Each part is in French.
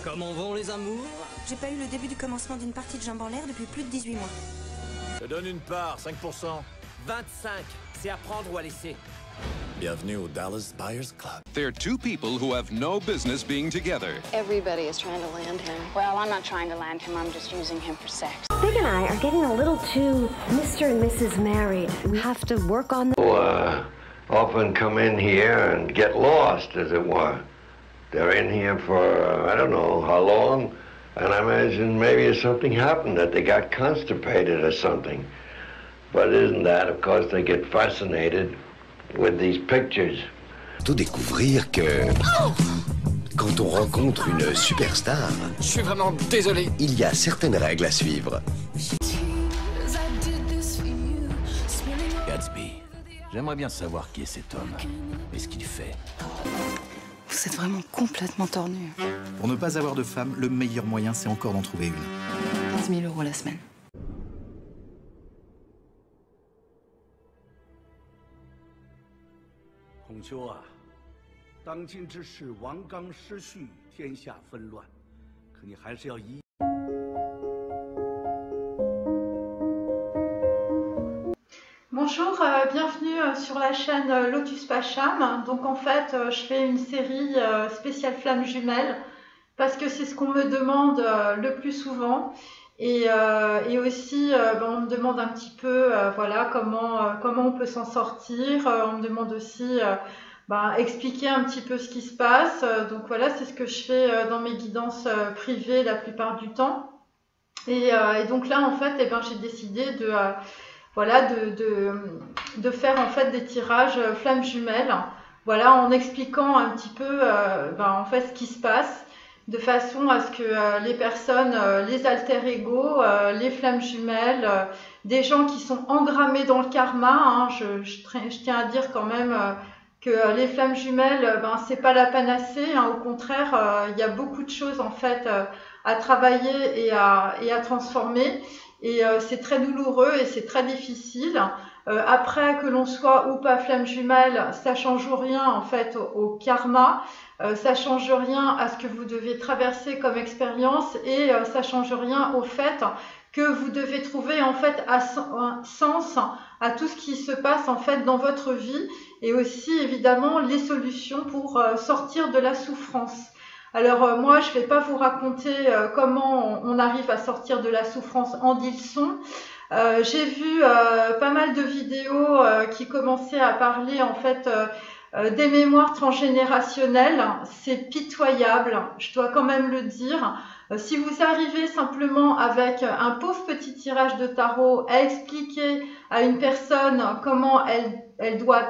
Comment vont les amours? J'ai pas eu le début du commencement d'une partie de jambes en l'air depuis plus de 18 mois. Je te donne une part, 5%. 25, c'est à prendre ou à laisser. Bienvenue au Dallas Buyers Club. They're two people who have no business being together. Everybody is trying to land him. Well, I'm not trying to land him, I'm just using him for sex. Big and I are getting a little too Mr. and Mrs. Married. We have to work on that. Often come in here and get lost, as it were. They're in here for, I don't know how long, and I imagine maybe something happened, that they got constipated or something. But isn't that, of course, they get fascinated with these pictures. Faut découvrir que quand on rencontre une superstar, Je suis vraiment désolé. il y a certaines règles à suivre. Gatsby. J'aimerais bien savoir qui est cet homme et ce qu'il fait. Vous êtes vraiment complètement tordu. Pour ne pas avoir de femme, le meilleur moyen, c'est encore d'en trouver une. 15 000 € la semaine. Bonjour, bienvenue sur la chaîne Lotus Pacham. Donc en fait, je fais une série spéciale flammes jumelles parce que c'est ce qu'on me demande le plus souvent. Et aussi, on me demande un petit peu voilà, comment on peut s'en sortir. On me demande aussi expliquer un petit peu ce qui se passe. Donc voilà, c'est ce que je fais dans mes guidances privées la plupart du temps. Et donc là, en fait, j'ai décidé de faire en fait des tirages flammes jumelles, voilà, en expliquant un petit peu en fait ce qui se passe, de façon à ce que les personnes, les alter ego, les flammes jumelles, des gens qui sont engrammés dans le karma, je tiens à dire quand même que les flammes jumelles, c'est pas la panacée, au contraire, il y a beaucoup de choses en fait à travailler et à transformer. Et c'est très douloureux et c'est très difficile. Après que l'on soit ou pas flamme jumelle, ça change rien en fait au karma, ça change rien à ce que vous devez traverser comme expérience et ça change rien au fait que vous devez trouver en fait un sens à tout ce qui se passe en fait dans votre vie et aussi évidemment les solutions pour sortir de la souffrance. Alors moi, je ne vais pas vous raconter comment on arrive à sortir de la souffrance en 10 leçons. J'ai vu pas mal de vidéos qui commençaient à parler en fait des mémoires transgénérationnelles. C'est pitoyable, je dois quand même le dire. Si vous arrivez simplement avec un pauvre petit tirage de tarot à expliquer à une personne comment elle doit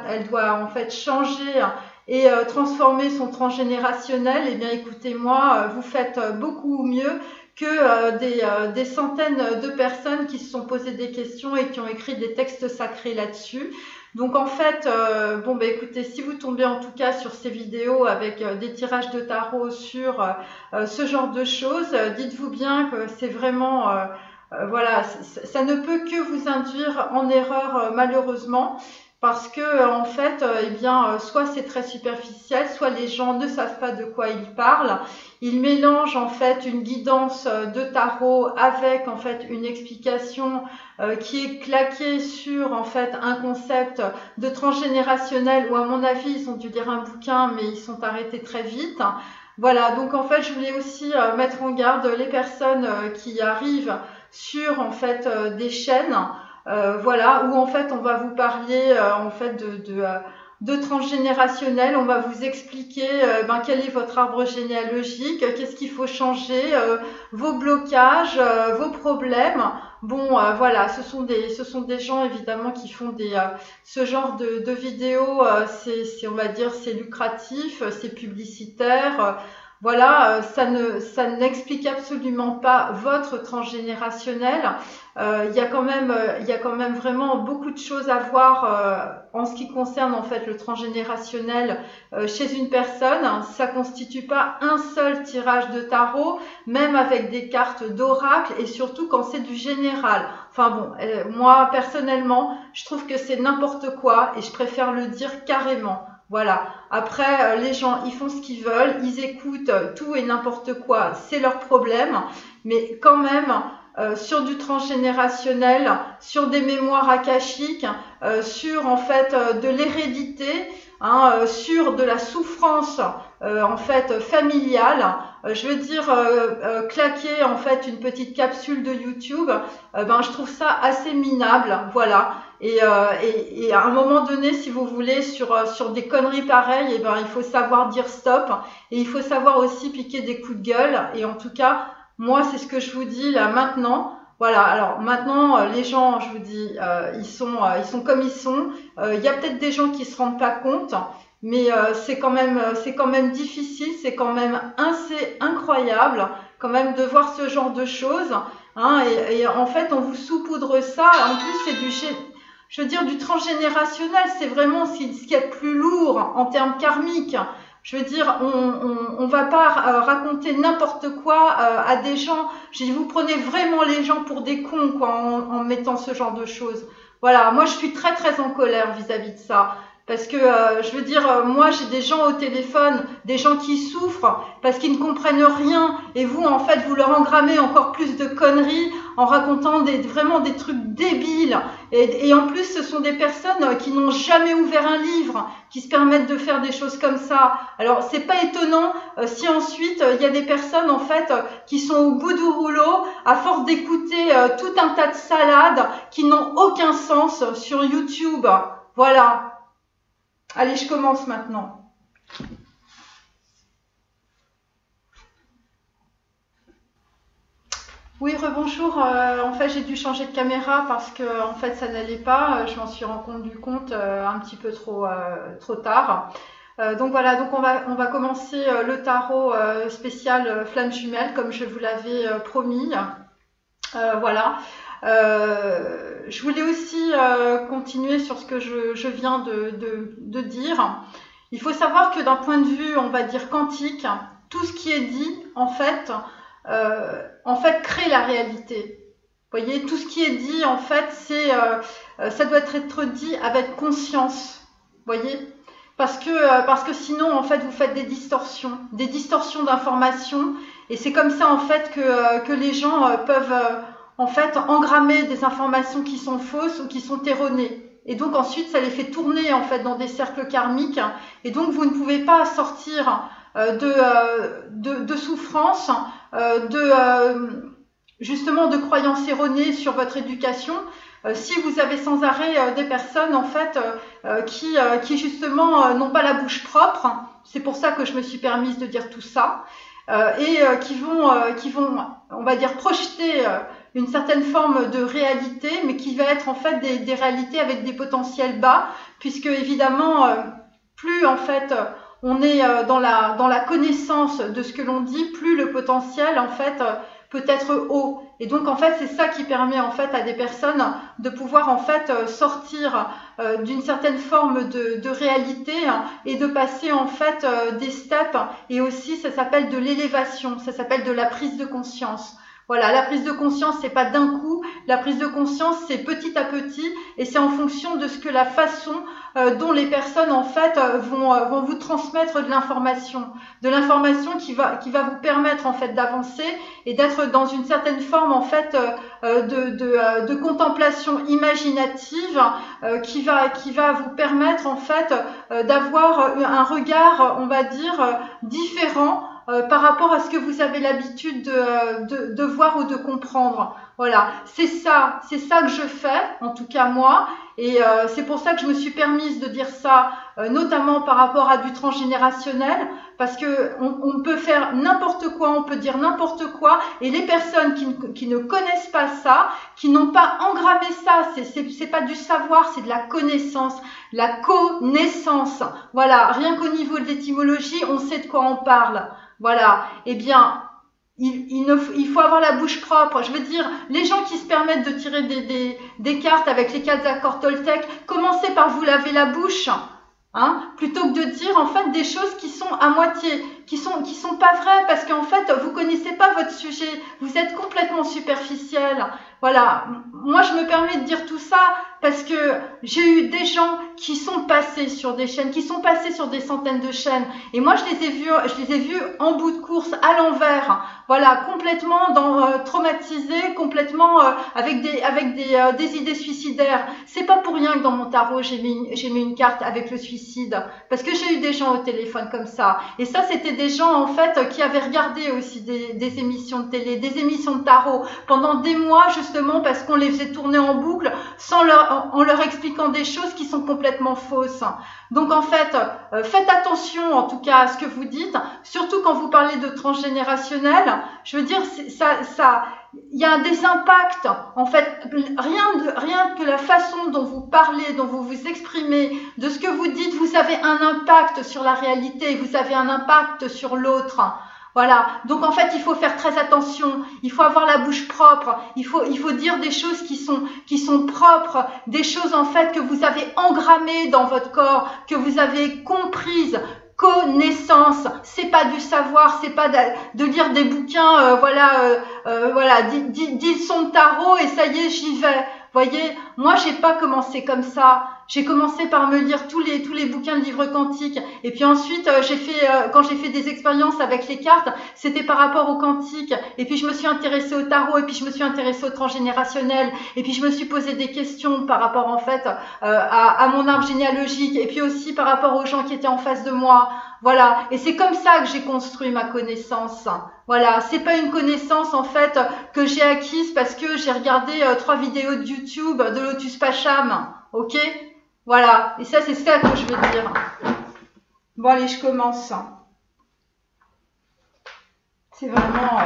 en fait changer et transformer son transgénérationnel, eh bien écoutez-moi, vous faites beaucoup mieux que des centaines de personnes qui se sont posées des questions et qui ont écrit des textes sacrés là-dessus. Donc en fait, écoutez, si vous tombez en tout cas sur ces vidéos avec des tirages de tarot sur ce genre de choses, dites-vous bien que c'est vraiment voilà, ça ne peut que vous induire en erreur malheureusement. Parce que en fait, soit c'est très superficiel, soit les gens ne savent pas de quoi ils parlent. Ils mélangent en fait une guidance de tarot avec en fait une explication qui est claquée sur en fait un concept de transgénérationnel où à mon avis ils ont dû lire un bouquin mais ils sont arrêtés très vite. Voilà, donc en fait je voulais aussi mettre en garde les personnes qui arrivent sur en fait des chaînes. Voilà, où en fait on va vous parler en fait de transgénérationnel, on va vous expliquer quel est votre arbre généalogique, qu'est-ce qu'il faut changer, vos blocages, vos problèmes. Voilà, ce sont des gens évidemment qui font ce genre de vidéos, on va dire c'est lucratif, c'est publicitaire. Voilà, ça n'explique absolument pas votre transgénérationnel. Il y a quand même vraiment beaucoup de choses à voir en ce qui concerne en fait le transgénérationnel chez une personne. Ça constitue pas un seul tirage de tarot, même avec des cartes d'oracle et surtout quand c'est du général. Enfin moi personnellement, je trouve que c'est n'importe quoi et je préfère le dire carrément. Voilà. Après, les gens, ils font ce qu'ils veulent, ils écoutent tout et n'importe quoi, c'est leur problème. Mais quand même, sur du transgénérationnel, sur des mémoires akashiques, sur en fait de l'hérédité, sur de la souffrance en fait familiale, je veux dire claquer en fait une petite capsule de YouTube, je trouve ça assez minable, voilà. Et à un moment donné, si vous voulez, sur des conneries pareilles, il faut savoir dire stop et il faut savoir aussi piquer des coups de gueule. Et en tout cas, moi, c'est ce que je vous dis là maintenant. Voilà, alors maintenant, les gens, je vous dis, ils sont comme ils sont. Il y a peut-être des gens qui se rendent pas compte, mais c'est quand même difficile, c'est quand même assez incroyable quand même de voir ce genre de choses. Et en fait, on vous saupoudre ça. En plus, c'est du transgénérationnel. C'est vraiment ce qu'il y a de plus lourd en termes karmiques. Je veux dire, on va pas raconter n'importe quoi à des gens. Vous prenez vraiment les gens pour des cons, quoi, en mettant ce genre de choses. Voilà, moi je suis très très en colère vis-à-vis de ça. Parce que, je veux dire, moi j'ai des gens au téléphone, des gens qui souffrent parce qu'ils ne comprennent rien. Et vous, en fait, vous leur engrammez encore plus de conneries en racontant vraiment des trucs débiles. Et en plus, ce sont des personnes qui n'ont jamais ouvert un livre, qui se permettent de faire des choses comme ça. Alors, c'est pas étonnant si ensuite, il y a des personnes, en fait, qui sont au bout du rouleau, à force d'écouter tout un tas de salades qui n'ont aucun sens sur YouTube. Voilà. Allez, je commence maintenant. Oui, rebonjour. En fait, j'ai dû changer de caméra parce que en fait, ça n'allait pas. Je m'en suis rendu compte un petit peu trop tard. Donc voilà, donc on va commencer le tarot spécial flamme jumelle comme je vous l'avais promis. Voilà. Je voulais aussi continuer sur ce que je viens de dire. Il faut savoir que d'un point de vue, on va dire quantique, tout ce qui est dit, en fait, crée la réalité. Vous voyez, tout ce qui est dit, en fait, ça doit être dit avec conscience. Vous voyez, parce que sinon, en fait, vous faites des distorsions d'informations, et c'est comme ça, en fait, que les gens peuvent en fait, engrammer des informations qui sont fausses ou qui sont erronées. Et donc ensuite, ça les fait tourner en fait dans des cercles karmiques. Et donc, vous ne pouvez pas sortir de souffrance, justement de croyances erronées sur votre éducation. Si vous avez sans arrêt des personnes en fait qui justement n'ont pas la bouche propre, c'est pour ça que je me suis permise de dire tout ça, et qui vont, on va dire, projeter une certaine forme de réalité, mais qui va être en fait des réalités avec des potentiels bas, puisque évidemment, plus en fait on est dans la connaissance de ce que l'on dit, plus le potentiel en fait peut être haut. Et donc en fait c'est ça qui permet en fait à des personnes de pouvoir en fait sortir d'une certaine forme de réalité et de passer en fait des steps, et aussi ça s'appelle de l'élévation, ça s'appelle de la prise de conscience. Voilà, la prise de conscience, c'est pas d'un coup. La prise de conscience, c'est petit à petit, et c'est en fonction de ce que la façon dont les personnes en fait vont vous transmettre de l'information qui va vous permettre en fait d'avancer et d'être dans une certaine forme en fait de contemplation imaginative qui va vous permettre en fait d'avoir un regard, on va dire, différent par rapport à ce que vous avez l'habitude de voir ou de comprendre. Voilà, c'est ça que je fais, en tout cas moi, et c'est pour ça que je me suis permise de dire ça, notamment par rapport à du transgénérationnel, parce que on peut faire n'importe quoi, on peut dire n'importe quoi, et les personnes qui ne connaissent pas ça, qui n'ont pas engrammé ça, c'est pas du savoir, c'est de la connaissance, la connaissance. Voilà, rien qu'au niveau de l'étymologie, on sait de quoi on parle. Voilà, eh bien, il faut avoir la bouche propre. Je veux dire, les gens qui se permettent de tirer des cartes avec les 4 accords Toltec, commencez par vous laver la bouche, plutôt que de dire en fait des choses qui sont à moitié, sont pas vraies parce qu'en fait, vous connaissez pas votre sujet. Vous êtes complètement superficiel. Voilà. Moi, je me permets de dire tout ça parce que j'ai eu des gens qui sont passés sur des chaînes, qui sont passés sur des centaines de chaînes. Et moi, je les ai vus en bout de course, à l'envers. Voilà, complètement traumatisés, complètement avec des idées suicidaires. C'est pas pour rien que dans mon tarot, j'ai mis une carte avec le suicide. Parce que j'ai eu des gens au téléphone comme ça. Et ça, c'était des gens, en fait, qui avaient regardé aussi des émissions de télé, des émissions de tarot pendant des mois, justement, parce qu'on les faisait tourner en boucle en leur expliquant des choses qui sont complètement fausses. Donc, en fait, faites attention, en tout cas, à ce que vous dites, surtout quand vous parlez de transgénérationnel. Je veux dire, il y a des impacts, en fait, rien que la façon dont vous parlez, dont vous vous exprimez, de ce que vous dites, vous avez un impact sur la réalité, vous avez un impact sur l'autre. Voilà. Donc, en fait, il faut faire très attention. Il faut avoir la bouche propre. Il faut dire des choses qui sont propres, des choses, en fait, que vous avez engrammées dans votre corps, que vous avez comprises. Connaissance, c'est pas du savoir, c'est pas de lire des bouquins, voilà, 10 leçons de tarot et ça y est, j'y vais. Voyez, moi j'ai pas commencé comme ça. J'ai commencé par me lire tous les bouquins de livres quantiques. Et puis ensuite, quand j'ai fait des expériences avec les cartes, c'était par rapport au quantique. Et puis je me suis intéressée au tarot. Et puis je me suis intéressée au transgénérationnel. Et puis je me suis posé des questions par rapport en fait à mon arbre généalogique. Et puis aussi par rapport aux gens qui étaient en face de moi. Voilà. Et c'est comme ça que j'ai construit ma connaissance. Voilà. C'est pas une connaissance en fait que j'ai acquise parce que j'ai regardé 3 vidéos de YouTube de Lotus Pacham. Ok? Voilà, et ça, c'est ça que je veux dire. Bon, allez, je commence. C'est vraiment...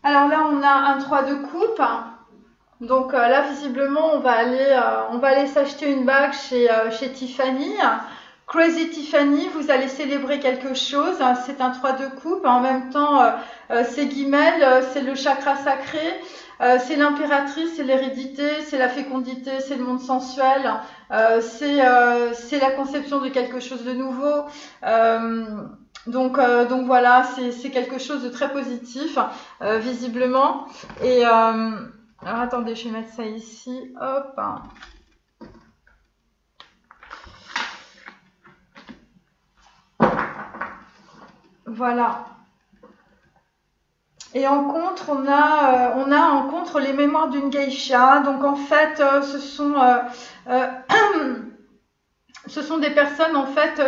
Alors là, on a un 3 de coupe. Donc là, visiblement, on va aller s'acheter une bague chez Tiffany. Crazy Tiffany, vous allez célébrer quelque chose. C'est un 3 de coupe. En même temps, c'est Guimel, c'est le chakra sacré. C'est l'impératrice, c'est l'hérédité, c'est la fécondité, c'est le monde sensuel, c'est la conception de quelque chose de nouveau. Donc voilà, c'est quelque chose de très positif, visiblement. Et alors attendez, je vais mettre ça ici. Hop. Voilà. Et en contre, on a en contre les mémoires d'une geisha. Donc en fait, ce sont des personnes en fait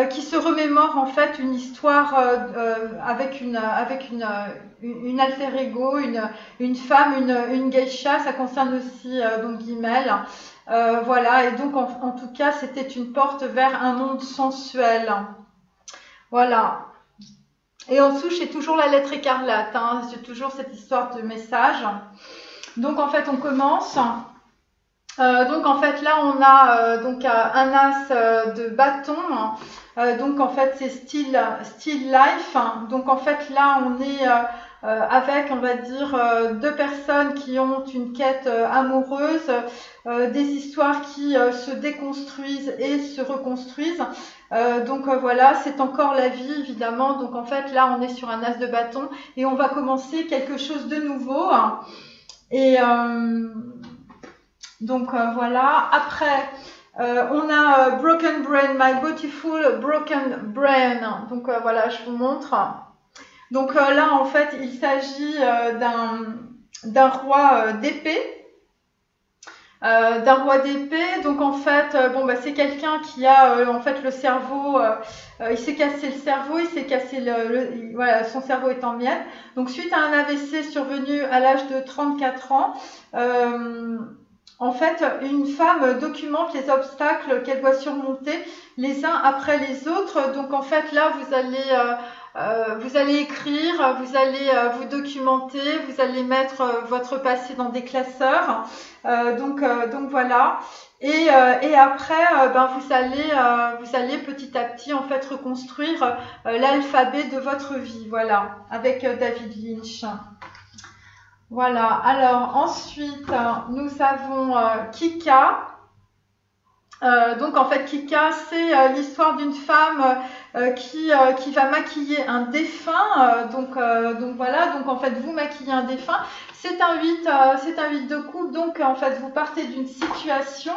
qui se remémorent en fait une histoire avec une alter ego, une femme, une geisha. Ça concerne aussi donc Guimel. Voilà. Et donc en tout cas, c'était une porte vers un monde sensuel. Voilà. Et en dessous, j'ai toujours la lettre écarlate, hein. J'ai toujours cette histoire de message. Donc en fait, on commence. Donc en fait, là, on a donc un as de bâton. Donc en fait, c'est still life. Donc en fait, là, on est avec, on va dire, 2 personnes qui ont une quête amoureuse, des histoires qui se déconstruisent et se reconstruisent. Donc voilà, c'est encore la vie évidemment. Donc en fait là on est sur un as de bâton et on va commencer quelque chose de nouveau. Et donc voilà, après on a Broken Brain, My Beautiful Broken Brain. Donc voilà, je vous montre. Donc là en fait il s'agit d'un roi d'épée. D'un roi d'épée. Donc en fait c'est quelqu'un qui a en fait le cerveau, il s'est cassé le cerveau, il s'est cassé voilà, son cerveau est en miettes. Donc suite à un AVC survenu à l'âge de 34 ans, en fait une femme documente les obstacles qu'elle doit surmonter les uns après les autres. Donc en fait là vous allez écrire, vous allez vous documenter, vous allez mettre votre passé dans des classeurs. Donc voilà. Et après, vous allez petit à petit en fait reconstruire l'alphabet de votre vie. Voilà, avec David Lynch. Voilà. Alors ensuite, nous avons Kika. Donc en fait Kika c'est l'histoire d'une femme qui va maquiller un défunt. Donc voilà, donc en fait vous maquillez un défunt. C'est un 8 de coupe. Donc en fait vous partez d'une situation.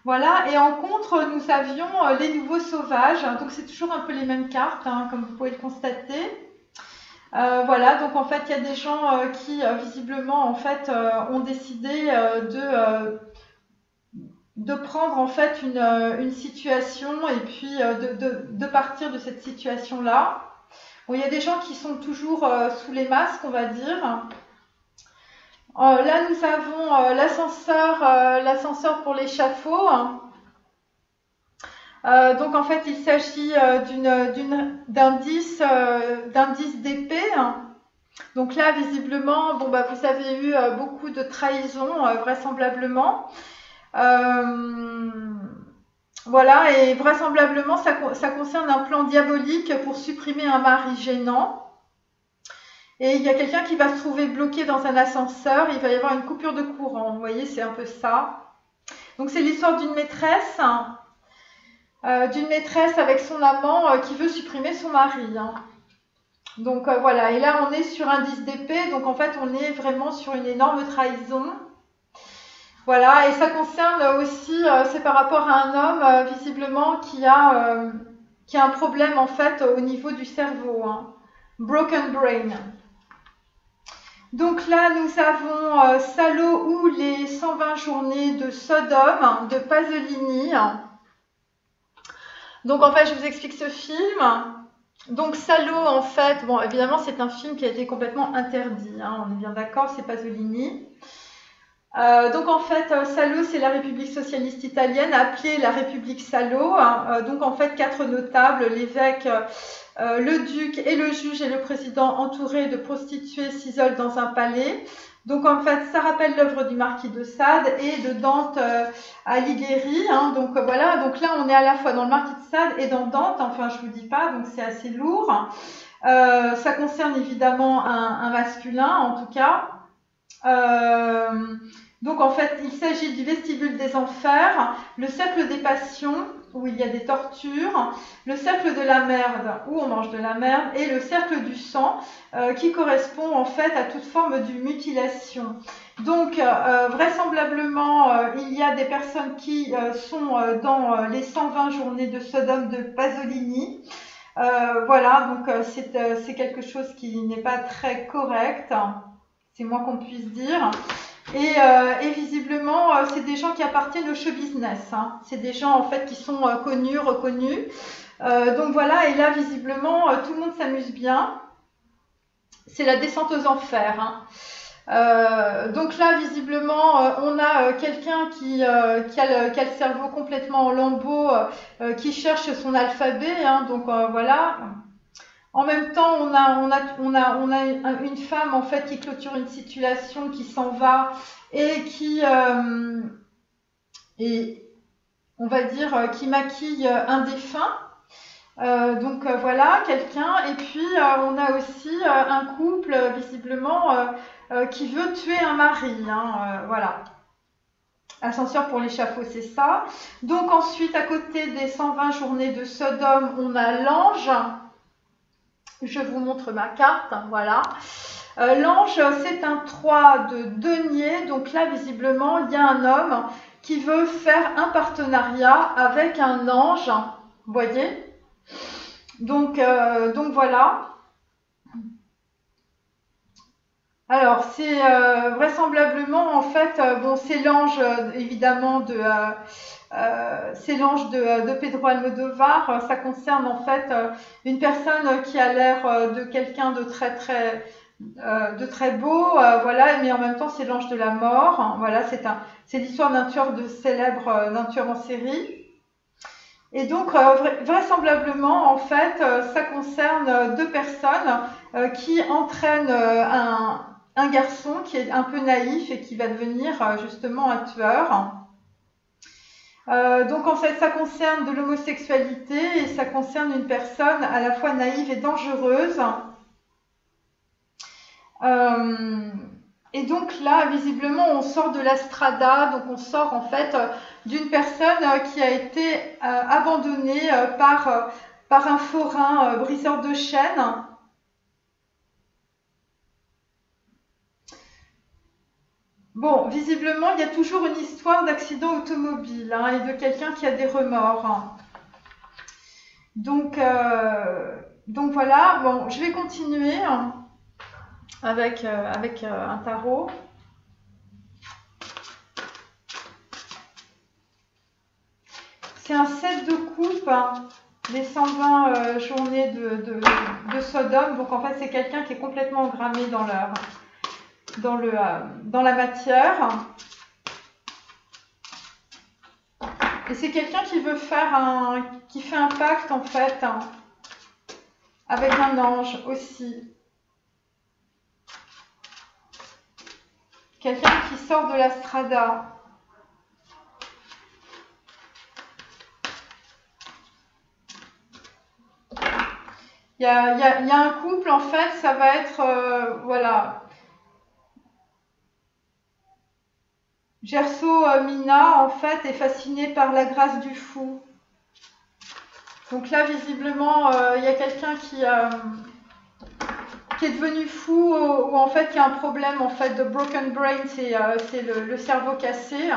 Voilà, et en contre nous avions les nouveaux sauvages. Donc c'est toujours un peu les mêmes cartes, hein, comme vous pouvez le constater. Voilà, donc en fait il y a des gens qui visiblement en fait ont décidé de prendre en fait une situation et puis de partir de cette situation-là. Bon, il y a des gens qui sont toujours sous les masques, on va dire. Là, nous avons l'ascenseur pour l'échafaud. Donc en fait, il s'agit d'un 10 d'épée. Donc là, visiblement, vous avez eu beaucoup de trahison, vraisemblablement. Voilà, et vraisemblablement ça concerne un plan diabolique pour supprimer un mari gênant. Et il y a quelqu'un qui va se trouver bloqué dans un ascenseur, il va y avoir une coupure de courant, vous voyez, c'est un peu ça. Donc c'est l'histoire d'une maîtresse avec son amant qui veut supprimer son mari. Donc voilà, et là on est sur un 10 d'épée, donc en fait on est vraiment sur une énorme trahison. Voilà, et ça concerne aussi, c'est par rapport à un homme visiblement qui a un problème en fait au niveau du cerveau, broken brain. Donc là nous avons Salo ou les 120 journées de Sodome de Pasolini. Donc en fait je vous explique ce film. Donc Salo en fait, évidemment c'est un film qui a été complètement interdit, on est bien d'accord, c'est Pasolini. Donc en fait, Salo, c'est la République socialiste italienne, appelée la République Salo. Donc en fait, 4 notables, l'évêque, le duc et le juge et le président entourés de prostituées s'isolent dans un palais. Donc en fait, ça rappelle l'œuvre du marquis de Sade et de Dante Alighieri. Donc voilà, donc là on est à la fois dans le marquis de Sade et dans Dante, enfin je vous dis pas, donc c'est assez lourd. Ça concerne évidemment un masculin en tout cas. Donc en fait il s'agit du vestibule des enfers, le cercle des passions où il y a des tortures, le cercle de la merde où on mange de la merde et le cercle du sang qui correspond en fait à toute forme de mutilation. Donc vraisemblablement il y a des personnes qui sont dans les 120 journées de Sodome de Pasolini. Voilà, donc c'est quelque chose qui n'est pas très correct. C'est moins qu'on puisse dire. Et visiblement, c'est des gens qui appartiennent au show business. C'est des gens en fait qui sont connus, reconnus. Donc voilà, et là visiblement, tout le monde s'amuse bien. C'est la descente aux enfers. Donc là, visiblement, on a quelqu'un qui a le cerveau complètement en lambeaux, qui cherche son alphabet. Donc voilà. En même temps, on a une femme en fait qui clôture une situation, qui s'en va et qui on va dire qui maquille un défunt. Donc voilà, quelqu'un. Et puis on a aussi un couple visiblement qui veut tuer un mari. Voilà. Ascenseur pour l'échafaud, c'est ça. Donc ensuite, à côté des 120 journées de Sodome, on a l'ange. Je vous montre ma carte, voilà. L'ange, c'est un 3 de denier. Donc là, visiblement, il y a un homme qui veut faire un partenariat avec un ange. Vous voyez? Donc voilà. Alors, c'est vraisemblablement, en fait, bon, c'est l'ange, évidemment, c'est l'ange de Pedro Almodovar. Ça concerne, en fait, une personne qui a l'air de quelqu'un de très beau, voilà, mais en même temps, c'est l'ange de la mort. Voilà, c'est l'histoire d'un tueur d'un tueur en série. Et donc, vraisemblablement, en fait, ça concerne deux personnes qui entraînent un garçon qui est un peu naïf et qui va devenir justement un tueur. Donc en fait, ça concerne de l'homosexualité et ça concerne une personne à la fois naïve et dangereuse. Et donc là, visiblement, on sort de la strada, donc on sort en fait d'une personne qui a été abandonnée par un forain briseur de chaînes. Bon, visiblement, il y a toujours une histoire d'accident automobile et de quelqu'un qui a des remords. Donc voilà, bon, je vais continuer avec un tarot. C'est un 7 de coupe, les 120 journées de Sodome. Donc en fait, c'est quelqu'un qui est complètement engrammé dans la matière. Et c'est quelqu'un qui veut qui fait un pacte en fait avec un ange aussi. Quelqu'un qui sort de la strada. Il y a un couple en fait, ça va être voilà. Gerso Mina, en fait, est fascinée par la grâce du fou. Donc là, visiblement, il y a quelqu'un qui est devenu fou ou en fait, il y a un problème en fait de broken brain, c'est le cerveau cassé.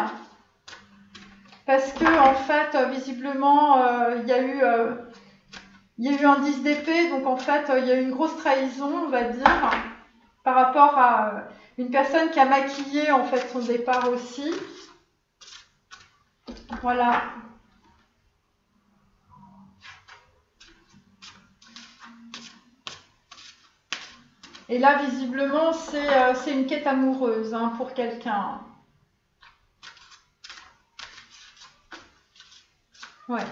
Parce que en fait, visiblement, il y a eu un 10 d'épée, donc en fait, il y a eu une grosse trahison, on va dire, par rapport à une personne qui a maquillé en fait son départ aussi. Voilà. Et là, visiblement, c'est une quête amoureuse pour quelqu'un. Ouais.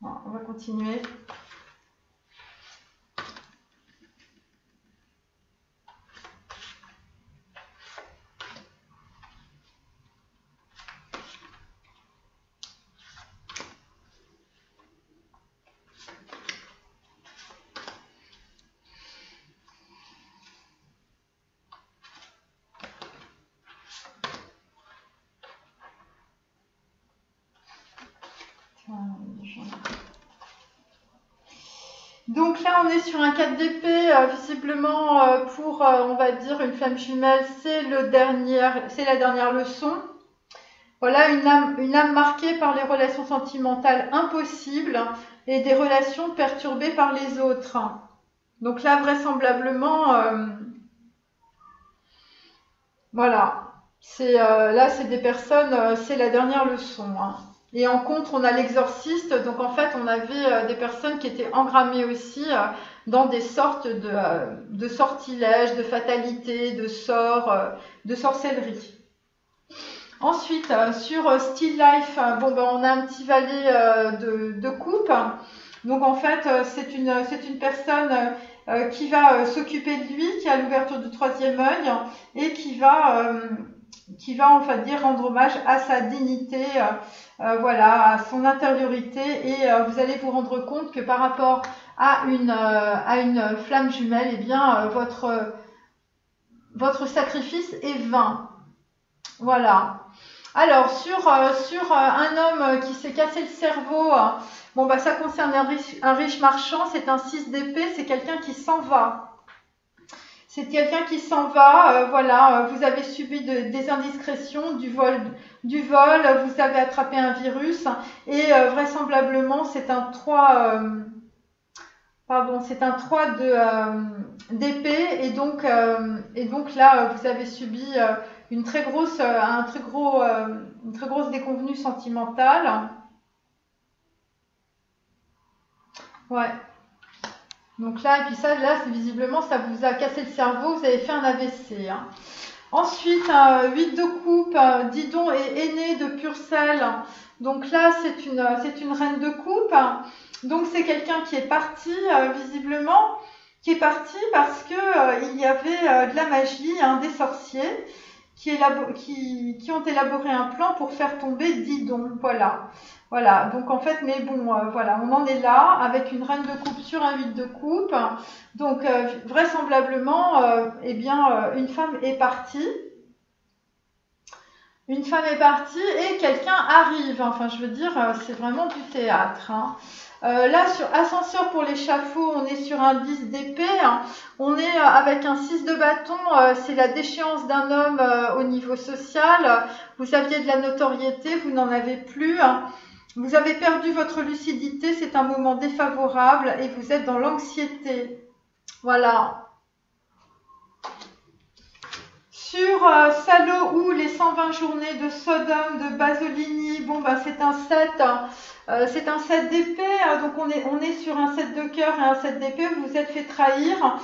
Bon, on va continuer. Donc là, on est sur un 4 d'épée, visiblement pour, on va dire, une flamme jumelle, c'est la dernière leçon. Voilà, une âme marquée par les relations sentimentales impossibles et des relations perturbées par les autres. Donc là, vraisemblablement, voilà, là, c'est des personnes, c'est la dernière leçon. Et en contre, on a l'exorciste. Donc en fait, on avait des personnes qui étaient engrammées aussi dans des sortes de sortilèges, de fatalités, de sorts, de sorcellerie. Ensuite, sur Still Life, on a un petit valet de coupe. Donc en fait, c'est une personne qui va s'occuper de lui, qui a l'ouverture du troisième œil et qui va on va dire rendre hommage à sa dignité, voilà, à son intériorité, et vous allez vous rendre compte que par rapport à une flamme jumelle, eh bien votre sacrifice est vain. Voilà. Alors, sur un homme qui s'est cassé le cerveau, bon, bah, ça concerne un riche marchand, c'est un 6 d'épée, c'est quelqu'un qui s'en va. C'est quelqu'un qui s'en va, voilà, vous avez subi des indiscrétions, du vol, vous avez attrapé un virus, et vraisemblablement, c'est un 3, c'est un 3 d'épée, et donc là, vous avez subi une très grosse déconvenue sentimentale. Ouais. Donc là, et puis ça, là, visiblement, ça vous a cassé le cerveau, vous avez fait un AVC. Hein. Ensuite, 8 de coupe, Didon est aîné de Purcell. Donc là, c'est une reine de coupe. Donc c'est quelqu'un qui est parti, visiblement, qui est parti parce que il y avait de la magie, hein, des sorciers qui ont élaboré un plan pour faire tomber Didon. Voilà. Voilà, donc en fait, mais bon, voilà, on en est là avec une reine de coupe sur un 8 de coupe. Donc vraisemblablement, eh bien, une femme est partie. Une femme est partie et quelqu'un arrive. Enfin, je veux dire, c'est vraiment du théâtre. Hein. Là, sur ascenseur pour l'échafaud, on est sur un 10 d'épée. Hein. On est avec un 6 de bâton. C'est la déchéance d'un homme au niveau social. Vous aviez de la notoriété, vous n'en avez plus. Hein. Vous avez perdu votre lucidité, c'est un moment défavorable et vous êtes dans l'anxiété. Voilà. Sur Salo ou les 120 journées de Sodome de Basolini, bon bah c'est un 7. C'est un 7 d'épée, donc on est sur un 7 de cœur et un 7 d'épée, vous vous êtes fait trahir.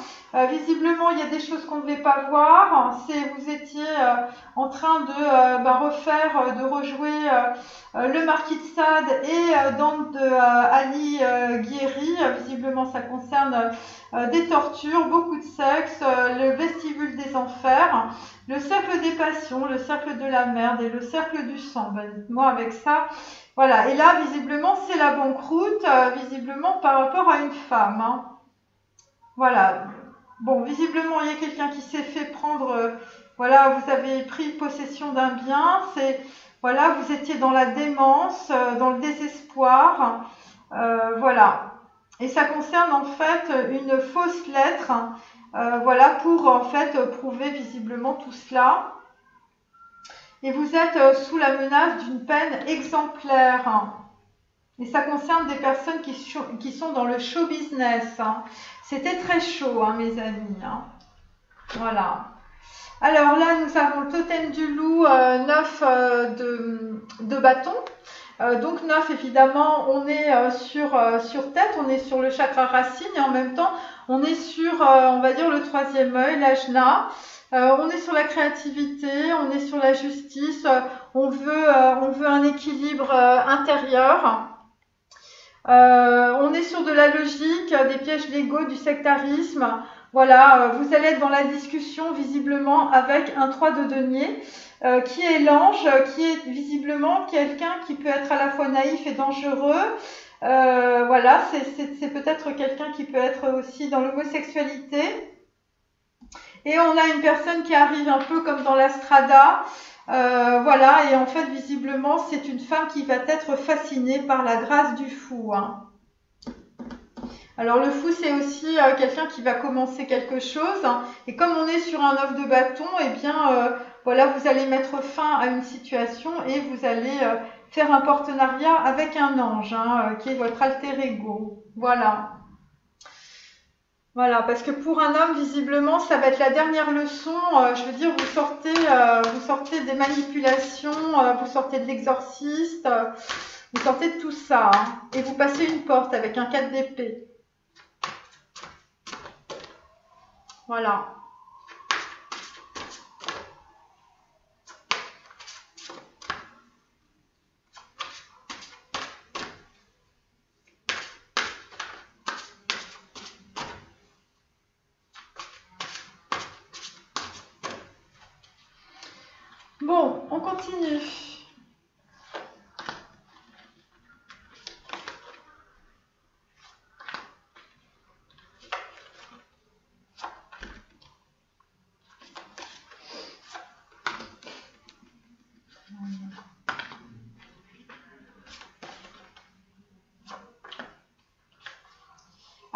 Visiblement, il y a des choses qu'on ne devait pas voir. Vous étiez en train de rejouer le Marquis de Sade et Dante de Ali Guéry. Visiblement, ça concerne des tortures, beaucoup de sexe, le vestibule des enfers, le cercle des passions, le cercle de la merde et le cercle du sang. Ben, dites-moi avec ça. Voilà, et là, visiblement, c'est la banqueroute, visiblement par rapport à une femme. Hein. Voilà. Bon, visiblement, il y a quelqu'un qui s'est fait prendre, voilà, vous avez pris possession d'un bien, voilà, vous étiez dans la démence, dans le désespoir, voilà. Et ça concerne en fait une fausse lettre, voilà, pour en fait prouver visiblement tout cela. Et vous êtes sous la menace d'une peine exemplaire. Et ça concerne des personnes qui sont dans le show business. C'était très chaud, hein, mes amis. Hein. Voilà. Alors là, nous avons le totem du loup, 9 de bâton. Donc 9, évidemment, on est sur tête, on est sur le chakra racine et en même temps, on est sur, on va dire, le troisième œil, l'ajna. On est sur la créativité, on est sur la justice, on veut un équilibre intérieur. On est sur de la logique, des pièges légaux, du sectarisme. Voilà, vous allez être dans la discussion visiblement avec un 3 de denier qui est l'ange, qui est visiblement quelqu'un qui peut être à la fois naïf et dangereux. Voilà, c'est peut-être quelqu'un qui peut être aussi dans l'homosexualité. Et on a une personne qui arrive un peu comme dans la strada. Voilà, et en fait, visiblement, c'est une femme qui va être fascinée par la grâce du fou. Hein. Alors, le fou, c'est aussi quelqu'un qui va commencer quelque chose. Hein, et comme on est sur un 9 de bâton, eh bien, voilà, vous allez mettre fin à une situation et vous allez faire un partenariat avec un ange, hein, qui est votre alter ego. Voilà. Voilà, parce que pour un homme, visiblement, ça va être la dernière leçon. Je veux dire, vous sortez des manipulations, vous sortez de l'exorciste, vous sortez de tout ça. Hein, et vous passez une porte avec un 4 d'épée. Voilà. Bon, on continue.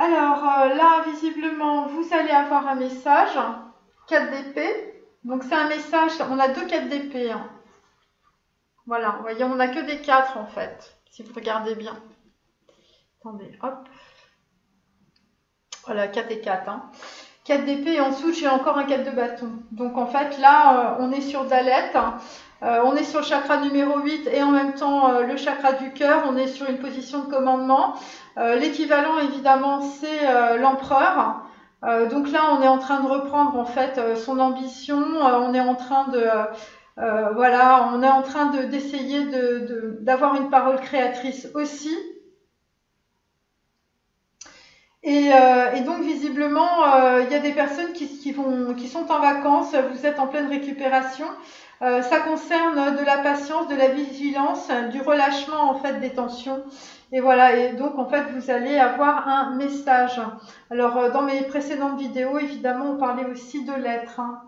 Alors là, visiblement, vous allez avoir un message, 4 d'épée. Donc c'est un message, on a 2 4 d'épée. Hein. Voilà, vous voyez, on n'a que des 4 en fait, si vous regardez bien. Attendez, hop. Voilà, 4 et 4. Hein. 4 d'épée et en dessous, j'ai encore un 4 de bâton. Donc en fait, là, on est sur Dalet. On est sur le chakra numéro 8 et en même temps le chakra du cœur. On est sur une position de commandement. L'équivalent, évidemment, c'est l'empereur. Donc là, on est en train de reprendre en fait son ambition. On est en train de... voilà, on est en train d'essayer d'avoir une parole créatrice aussi. Et donc visiblement, il y a des personnes qui sont en vacances, vous êtes en pleine récupération. Ça concerne de la patience, de la vigilance, du relâchement en fait des tensions. Et voilà, et donc en fait vous allez avoir un message. Alors dans mes précédentes vidéos, évidemment, on parlait aussi de lettres. Hein.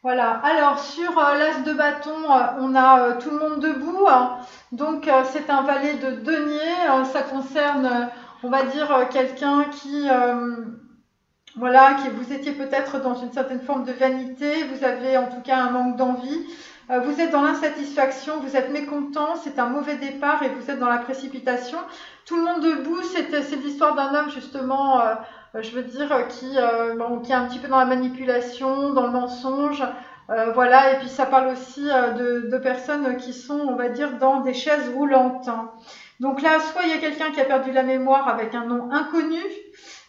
Voilà, alors sur l'as de bâton, on a tout le monde debout. Hein. Donc c'est un valet de denier, ça concerne... on va dire quelqu'un qui, voilà, qui vous étiez peut-être dans une certaine forme de vanité, vous avez en tout cas un manque d'envie, vous êtes dans l'insatisfaction, vous êtes mécontent, c'est un mauvais départ et vous êtes dans la précipitation. Tout le monde debout, c'est l'histoire d'un homme justement, je veux dire, qui est un petit peu dans la manipulation, dans le mensonge. Voilà, et puis ça parle aussi de personnes qui sont, on va dire, dans des chaises roulantes. Hein. Donc là, soit il y a quelqu'un qui a perdu la mémoire avec un nom inconnu.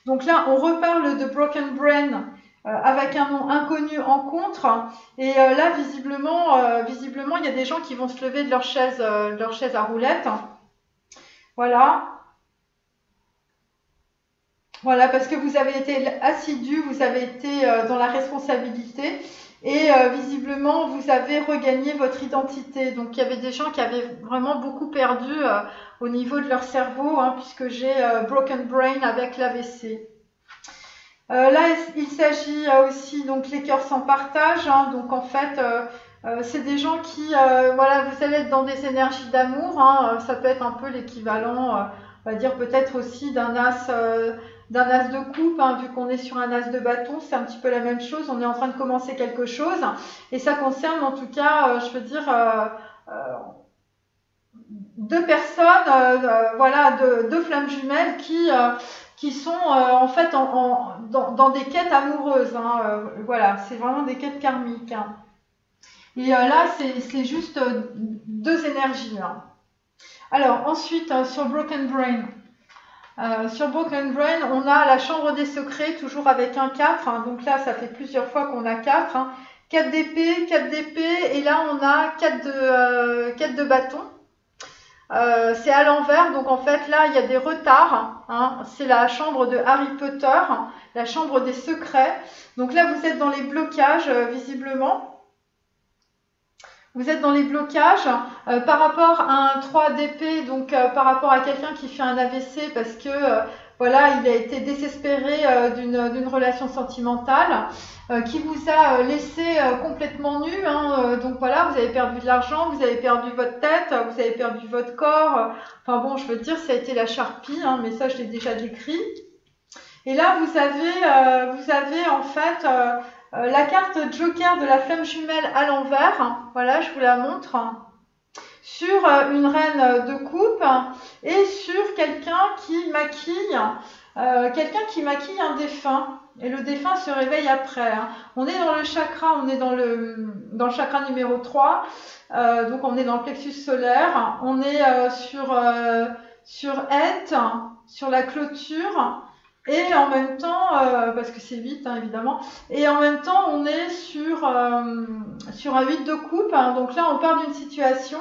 Donc là, on reparle de Broken Brain avec un nom inconnu en contre. Et là, visiblement, il y a des gens qui vont se lever de leur chaise à roulettes. Voilà. Voilà, parce que vous avez été assidu, vous avez été dans la responsabilité. Et visiblement, vous avez regagné votre identité. Donc, il y avait des gens qui avaient vraiment beaucoup perdu au niveau de leur cerveau, hein, puisque j'ai Broken Brain avec l'AVC. Là, il s'agit aussi, donc, les cœurs sans partage. Hein, donc, en fait, c'est des gens qui, voilà, vous allez être dans des énergies d'amour. Hein, ça peut être un peu l'équivalent, on va dire peut-être aussi d'un as de coupe, hein, vu qu'on est sur un as de bâton, c'est un petit peu la même chose, on est en train de commencer quelque chose, et ça concerne en tout cas, je veux dire, 2 personnes, voilà, 2 flammes jumelles qui sont en fait dans des quêtes amoureuses, hein, voilà, c'est vraiment des quêtes karmiques. Hein. Et là, c'est juste 2 énergies. Hein. Alors ensuite, sur Broken Brain, on a la chambre des secrets, toujours avec un 4. Hein, donc là, ça fait plusieurs fois qu'on a 4. Hein, 4 d'épée, 4 d'épée. Et là, on a 4 de bâton. C'est à l'envers. Donc en fait, là, il y a des retards. Hein, c'est la chambre de Harry Potter, la chambre des secrets. Donc là, vous êtes dans les blocages, visiblement. Vous êtes dans les blocages par rapport à un 3 d'épée, donc par rapport à quelqu'un qui fait un AVC parce que voilà, il a été désespéré d'une relation sentimentale qui vous a laissé complètement nu. Hein, donc voilà, vous avez perdu de l'argent, vous avez perdu votre tête, vous avez perdu votre corps. Enfin bon, je veux dire, ça a été la charpie, hein, mais ça je l'ai déjà décrit. Et là, vous avez en fait la carte Joker de la flamme jumelle à l'envers, voilà, je vous la montre, sur une reine de coupe et sur quelqu'un qui maquille un défunt. Et le défunt se réveille après. Hein. On est dans le chakra, on est dans le chakra numéro 3, donc on est dans le plexus solaire, on est sur Et, sur la clôture. Et en même temps, parce que c'est 8 hein, évidemment, et en même temps on est sur un 8 de coupe, hein, donc là on part d'une situation,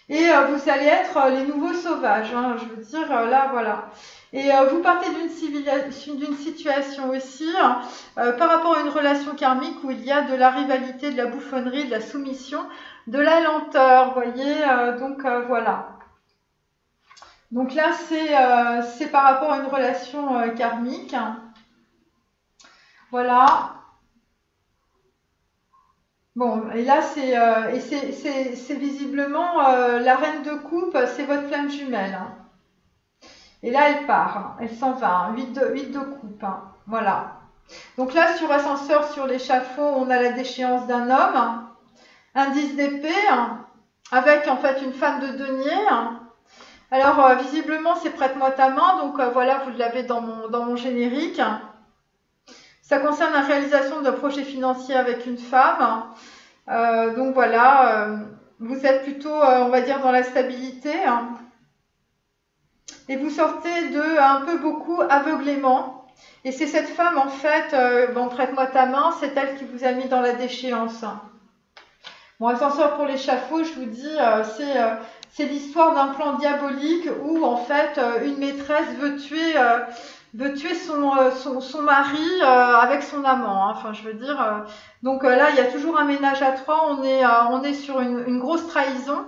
et vous allez être les nouveaux sauvages, hein, je veux dire, là voilà. Et vous partez d'une situation aussi, par rapport à une relation karmique où il y a de la rivalité, de la bouffonnerie, de la soumission, de la lenteur, vous voyez, donc voilà. Donc là, c'est par rapport à une relation karmique. Voilà. Bon, et là, c'est visiblement la reine de coupe, c'est votre flamme jumelle. Et là, elle part, elle s'en va, 8 de coupe, voilà. Donc là, sur ascenseur, sur l'échafaud, on a la déchéance d'un homme, un 10 d'épée, avec en fait une femme de denier. Alors, visiblement, c'est prête-moi ta main, donc voilà, vous l'avez dans mon générique. Ça concerne la réalisation d'un projet financier avec une femme. Donc voilà, vous êtes plutôt, on va dire, dans la stabilité. Et vous sortez de un peu beaucoup aveuglément. Et c'est cette femme, en fait, bon, prête-moi ta main, c'est elle qui vous a mis dans la déchéance. Bon, ascenseur pour l'échafaud, je vous dis, c'est l'histoire d'un plan diabolique où, en fait, une maîtresse veut tuer son mari avec son amant. Enfin, je veux dire, donc là, il y a toujours un ménage à trois. On est sur une grosse trahison.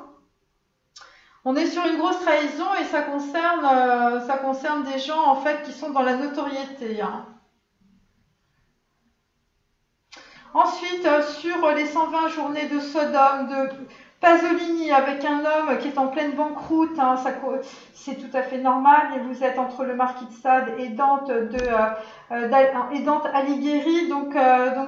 On est sur une grosse trahison et ça concerne des gens en fait qui sont dans la notoriété. Ensuite, sur les 120 journées de Sodome de Pasolini avec un homme qui est en pleine banqueroute, c'est tout à fait normal. Et vous êtes entre le Marquis de Sade et Dante Alighieri. Donc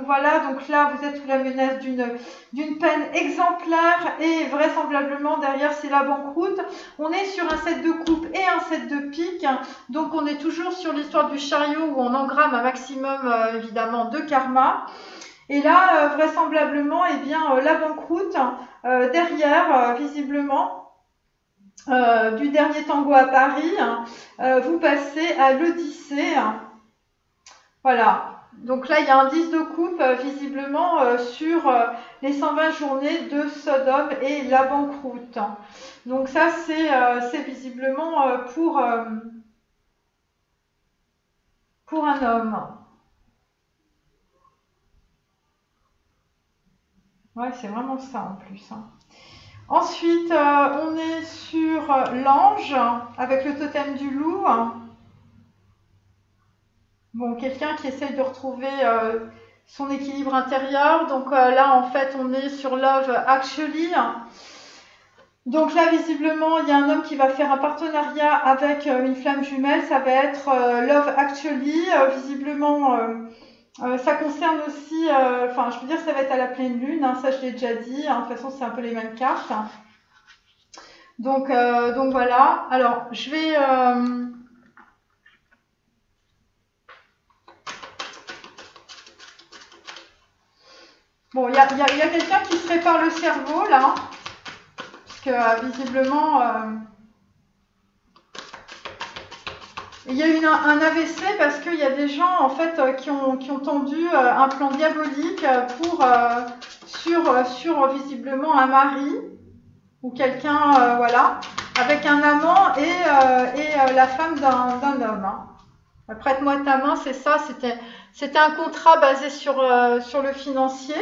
voilà, donc là vous êtes sous la menace d'une peine exemplaire et vraisemblablement derrière c'est la banqueroute. On est sur un 7 de coupe et un 7 de pique. Donc on est toujours sur l'histoire du chariot où on engramme un maximum évidemment de karma. Et là, vraisemblablement, eh bien, la banqueroute, derrière, visiblement, du dernier tango à Paris, vous passez à l'Odyssée. Voilà. Donc là, il y a un 10 de coupe, visiblement, sur les 120 journées de Sodome et la banqueroute. Donc ça, c'est visiblement pour un homme. Ouais, c'est vraiment ça en plus. Ensuite, on est sur l'ange avec le totem du loup. Bon, quelqu'un qui essaye de retrouver son équilibre intérieur. Donc là, en fait, on est sur Love Actually. Donc là, visiblement, il y a un homme qui va faire un partenariat avec une flamme jumelle. Ça va être Love Actually. Visiblement... ça concerne aussi, enfin je veux dire ça va être à la pleine lune, ça je l'ai déjà dit, de toute façon c'est un peu les mêmes cartes. Donc voilà, alors je vais... Bon, il y a quelqu'un qui se répare le cerveau là, parce que visiblement... Il y a eu un AVC parce qu'il y a des gens en fait qui ont tendu un plan diabolique sur visiblement un mari ou quelqu'un voilà avec un amant et la femme d'un homme. Prête-moi ta main, c'est ça. C'était un contrat basé sur le financier.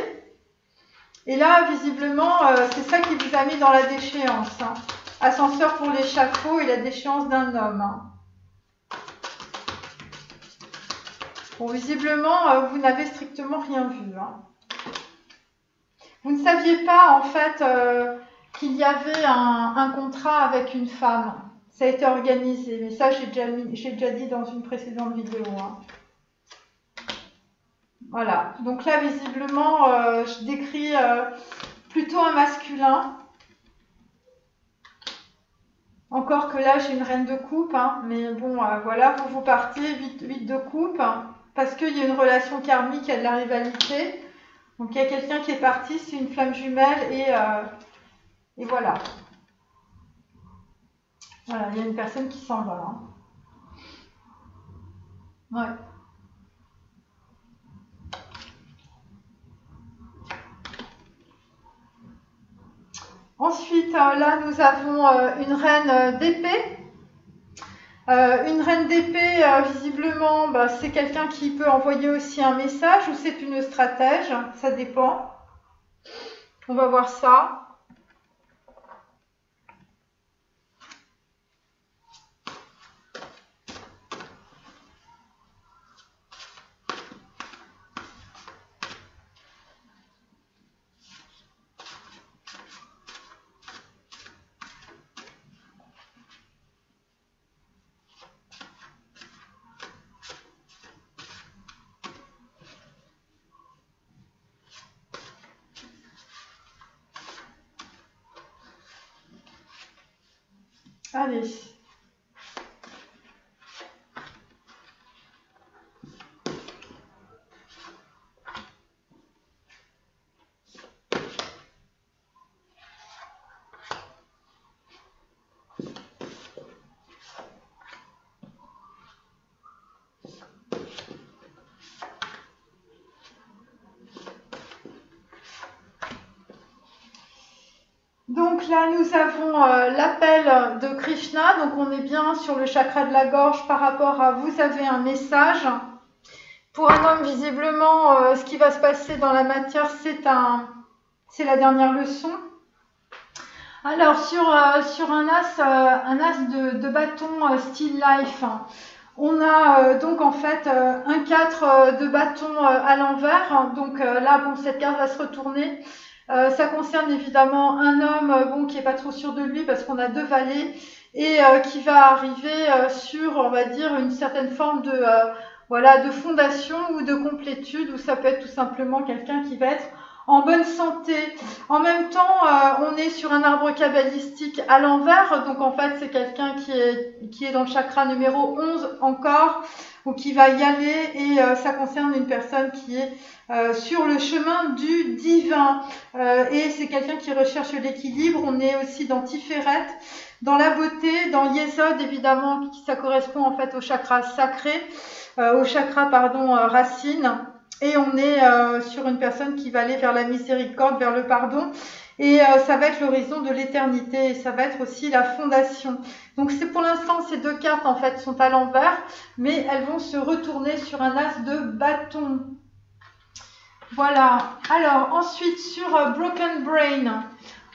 Et là visiblement c'est ça qui vous a mis dans la déchéance. Ascenseur pour l'échafaud et la déchéance d'un homme. Bon, visiblement, vous n'avez strictement rien vu. Vous ne saviez pas, en fait, qu'il y avait un contrat avec une femme. Ça a été organisé, mais ça, j'ai déjà dit dans une précédente vidéo. Voilà. Donc là, visiblement, je décris plutôt un masculin. Encore que là, j'ai une reine de coupe, mais bon, voilà, vous partez 8 de coupe. Parce qu'il y a une relation karmique, il y a de la rivalité. Donc il y a quelqu'un qui est parti, c'est une flamme jumelle et voilà. Voilà, il y a une personne qui s'en va. Ouais. Ensuite, là, nous avons une reine d'épée. Une reine d'épée, visiblement, c'est quelqu'un qui peut envoyer aussi un message ou c'est une stratège, ça dépend. On va voir ça. Allez. Donc là, nous avons l'appel de Krishna. Donc on est bien sur le chakra de la gorge par rapport à vous avez un message. Pour un homme, visiblement, ce qui va se passer dans la matière, c'est la dernière leçon. Alors sur un as de bâton style life, on a donc en fait un 4 de bâton à l'envers. Donc là, bon, cette carte va se retourner. Ça concerne évidemment un homme qui est pas trop sûr de lui parce qu'on a 2 valets et qui va arriver sur, on va dire, une certaine forme de fondation ou de complétude, ou ça peut être tout simplement quelqu'un qui va être en bonne santé. En même temps, on est sur un arbre kabbalistique à l'envers, donc en fait c'est quelqu'un qui est dans le chakra numéro 11 encore, ou qui va y aller, et ça concerne une personne qui est sur le chemin du divin, et c'est quelqu'un qui recherche l'équilibre. On est aussi dans Tiferet, dans la beauté, dans Yesod évidemment, ça correspond en fait au chakra sacré, racine, et on est sur une personne qui va aller vers la miséricorde, vers le pardon, et ça va être l'horizon de l'éternité, et ça va être aussi la fondation. Donc c'est pour l'instant, ces 2 cartes en fait sont à l'envers, mais elles vont se retourner sur un as de bâton. Voilà. Alors ensuite sur Broken Brain,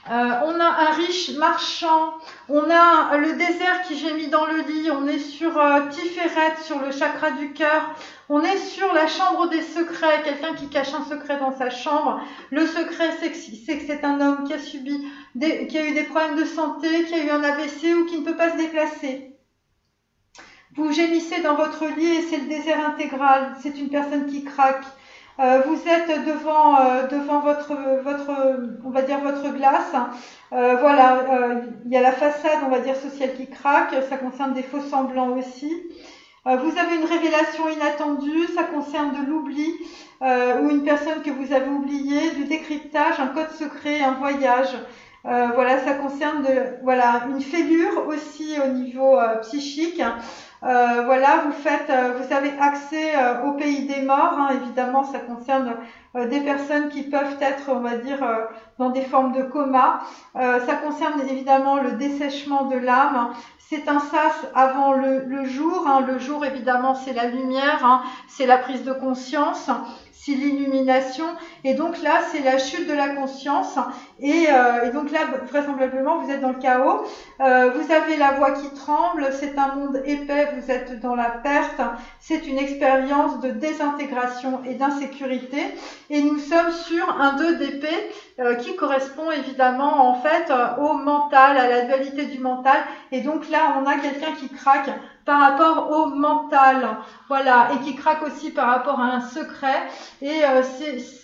on a un riche marchand, on a le désert qui gémit dans le lit, on est sur Tiferet, sur le chakra du cœur, on est sur la chambre des secrets, quelqu'un qui cache un secret dans sa chambre. Le secret, c'est que c'est un homme qui a qui a eu des problèmes de santé, qui a eu un AVC ou qui ne peut pas se déplacer. Vous gémissez dans votre lit et c'est le désert intégral, c'est une personne qui craque. Vous êtes devant votre on va dire votre glace. Il y a la façade, on va dire, sociale qui craque. Ça concerne des faux semblants aussi. Vous avez une révélation inattendue. Ça concerne de l'oubli ou une personne que vous avez oubliée, du décryptage, un code secret, un voyage. Ça concerne une fêlure aussi au niveau psychique. Vous avez accès au pays des morts, évidemment ça concerne des personnes qui peuvent être, on va dire, dans des formes de coma. Ça concerne évidemment le dessèchement de l'âme. C'est un sas avant le jour. Le jour, évidemment, c'est la lumière, c'est la prise de conscience, c'est l'illumination. Et donc là, c'est la chute de la conscience. Et donc là, vraisemblablement, vous êtes dans le chaos. Vous avez la voix qui tremble. C'est un monde épais. Vous êtes dans la perte. C'est une expérience de désintégration et d'insécurité. Et nous sommes sur un 2 d'épée qui correspond évidemment en fait au mental, à la dualité du mental. Et donc là, on a quelqu'un qui craque par rapport au mental, et qui craque aussi par rapport à un secret. Et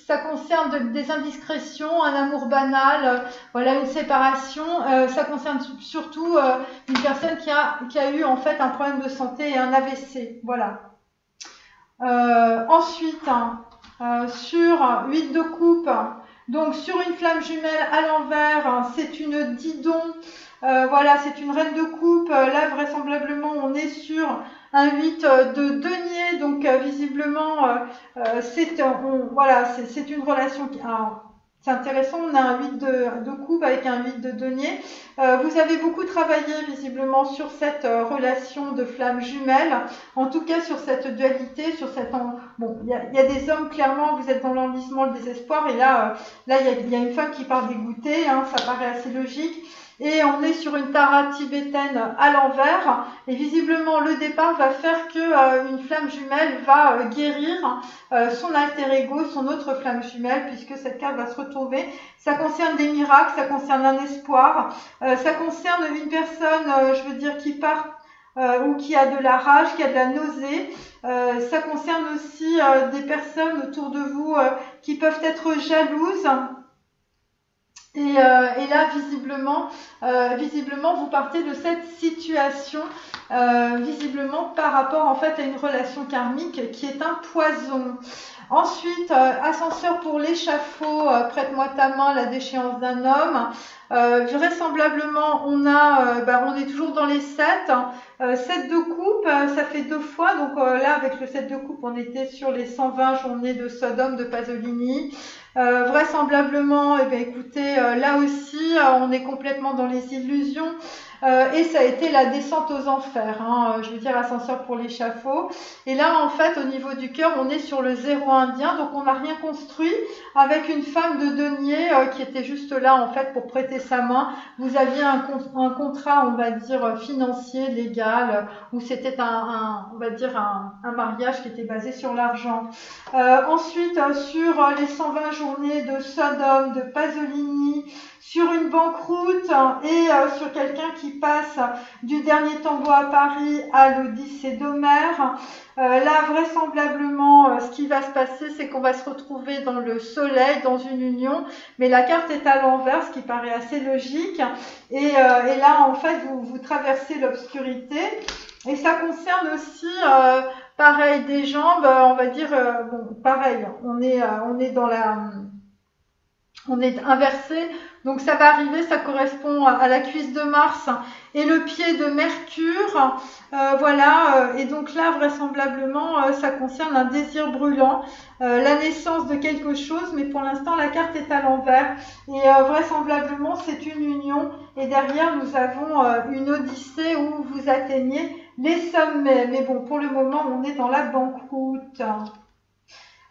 ça concerne des indiscrétions, un amour banal, une séparation. Ça concerne surtout une personne qui a eu en fait un problème de santé et un AVC. Ensuite, sur 8 de coupe, donc sur une flamme jumelle à l'envers, c'est une Didon. C'est une reine de coupe. Là, vraisemblablement, on est sur un 8 de denier. Donc, visiblement, c'est une relation qui... C'est intéressant, on a un 8 de coupe avec un 8 de denier. Vous avez beaucoup travaillé visiblement sur cette relation de flamme jumelle, en tout cas sur cette dualité, sur cette... il y a des hommes, clairement, vous êtes dans l'enlisement, le désespoir, et là il y a une femme qui part dégoûtée, ça paraît assez logique. Et on est sur une Tara tibétaine à l'envers, et visiblement le départ va faire que une flamme jumelle va guérir son alter ego, son autre flamme jumelle, puisque cette carte va se retrouver. Ça concerne des miracles, ça concerne un espoir, ça concerne une personne, qui part ou qui a de la rage, qui a de la nausée. Ça concerne aussi des personnes autour de vous qui peuvent être jalouses. Et là, visiblement, vous partez de cette situation, visiblement par rapport en fait à une relation karmique qui est un poison. Ensuite, ascenseur pour l'échafaud, prête-moi ta main, la déchéance d'un homme. Vraisemblablement, on est toujours dans les 7. 7 de coupe, ça fait 2 fois. Donc là, avec le 7 de coupe, on était sur les 120 journées de Sodome de Pasolini. Vraisemblablement, écoutez, là aussi, on est complètement dans les illusions. Et ça a été la descente aux enfers, je veux dire ascenseur pour l'échafaud. Et là, en fait, au niveau du cœur, on est sur le 0 indien, donc on n'a rien construit avec une femme de denier qui était juste là, en fait, pour prêter sa main. Vous aviez un contrat, on va dire, financier, légal, où c'était on va dire, un mariage qui était basé sur l'argent. Ensuite, sur les 120 journées de Sodome, de Pasolini, sur une banqueroute et sur quelqu'un qui passe du dernier tango à Paris à l'Odyssée d'Homère. Là, vraisemblablement, ce qui va se passer, c'est qu'on va se retrouver dans le soleil, dans une union, mais la carte est à l'envers, ce qui paraît assez logique. Et là, en fait, vous traversez l'obscurité. Et ça concerne aussi, pareil, des jambes, on va dire, pareil, on est inversé, donc ça va arriver, ça correspond à la cuisse de Mars et le pied de Mercure, et donc là vraisemblablement ça concerne un désir brûlant, la naissance de quelque chose, mais pour l'instant la carte est à l'envers et vraisemblablement c'est une union et derrière nous avons une odyssée où vous atteignez les sommets, mais bon pour le moment on est dans la banqueroute.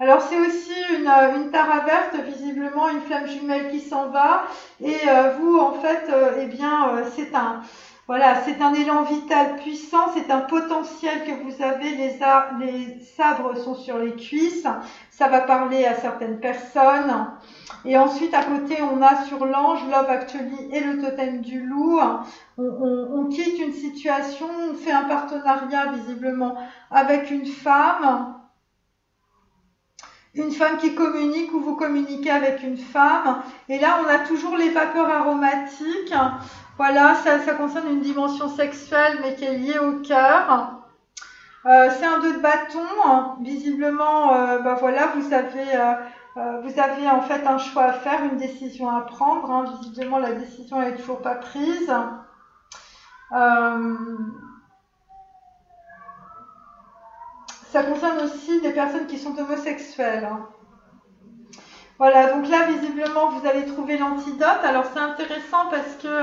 Alors c'est aussi une tara verte, visiblement une flamme jumelle qui s'en va et vous en fait c'est un élan vital puissant, c'est un potentiel que vous avez, les sabres sont sur les cuisses, ça va parler à certaines personnes. Et ensuite à côté on a sur l'ange, Love Actually et le totem du loup. On quitte une situation, on fait un partenariat visiblement avec une femme qui communique ou vous communiquez avec une femme. Et là, on a toujours les vapeurs aromatiques. Voilà, ça concerne une dimension sexuelle, mais qui est liée au cœur. C'est un 2 de bâton. Visiblement, vous avez en fait un choix à faire, une décision à prendre. Visiblement, la décision n'est toujours pas prise. Ça concerne aussi des personnes qui sont homosexuelles. Voilà, donc là, visiblement, vous allez trouver l'antidote. Alors, c'est intéressant parce que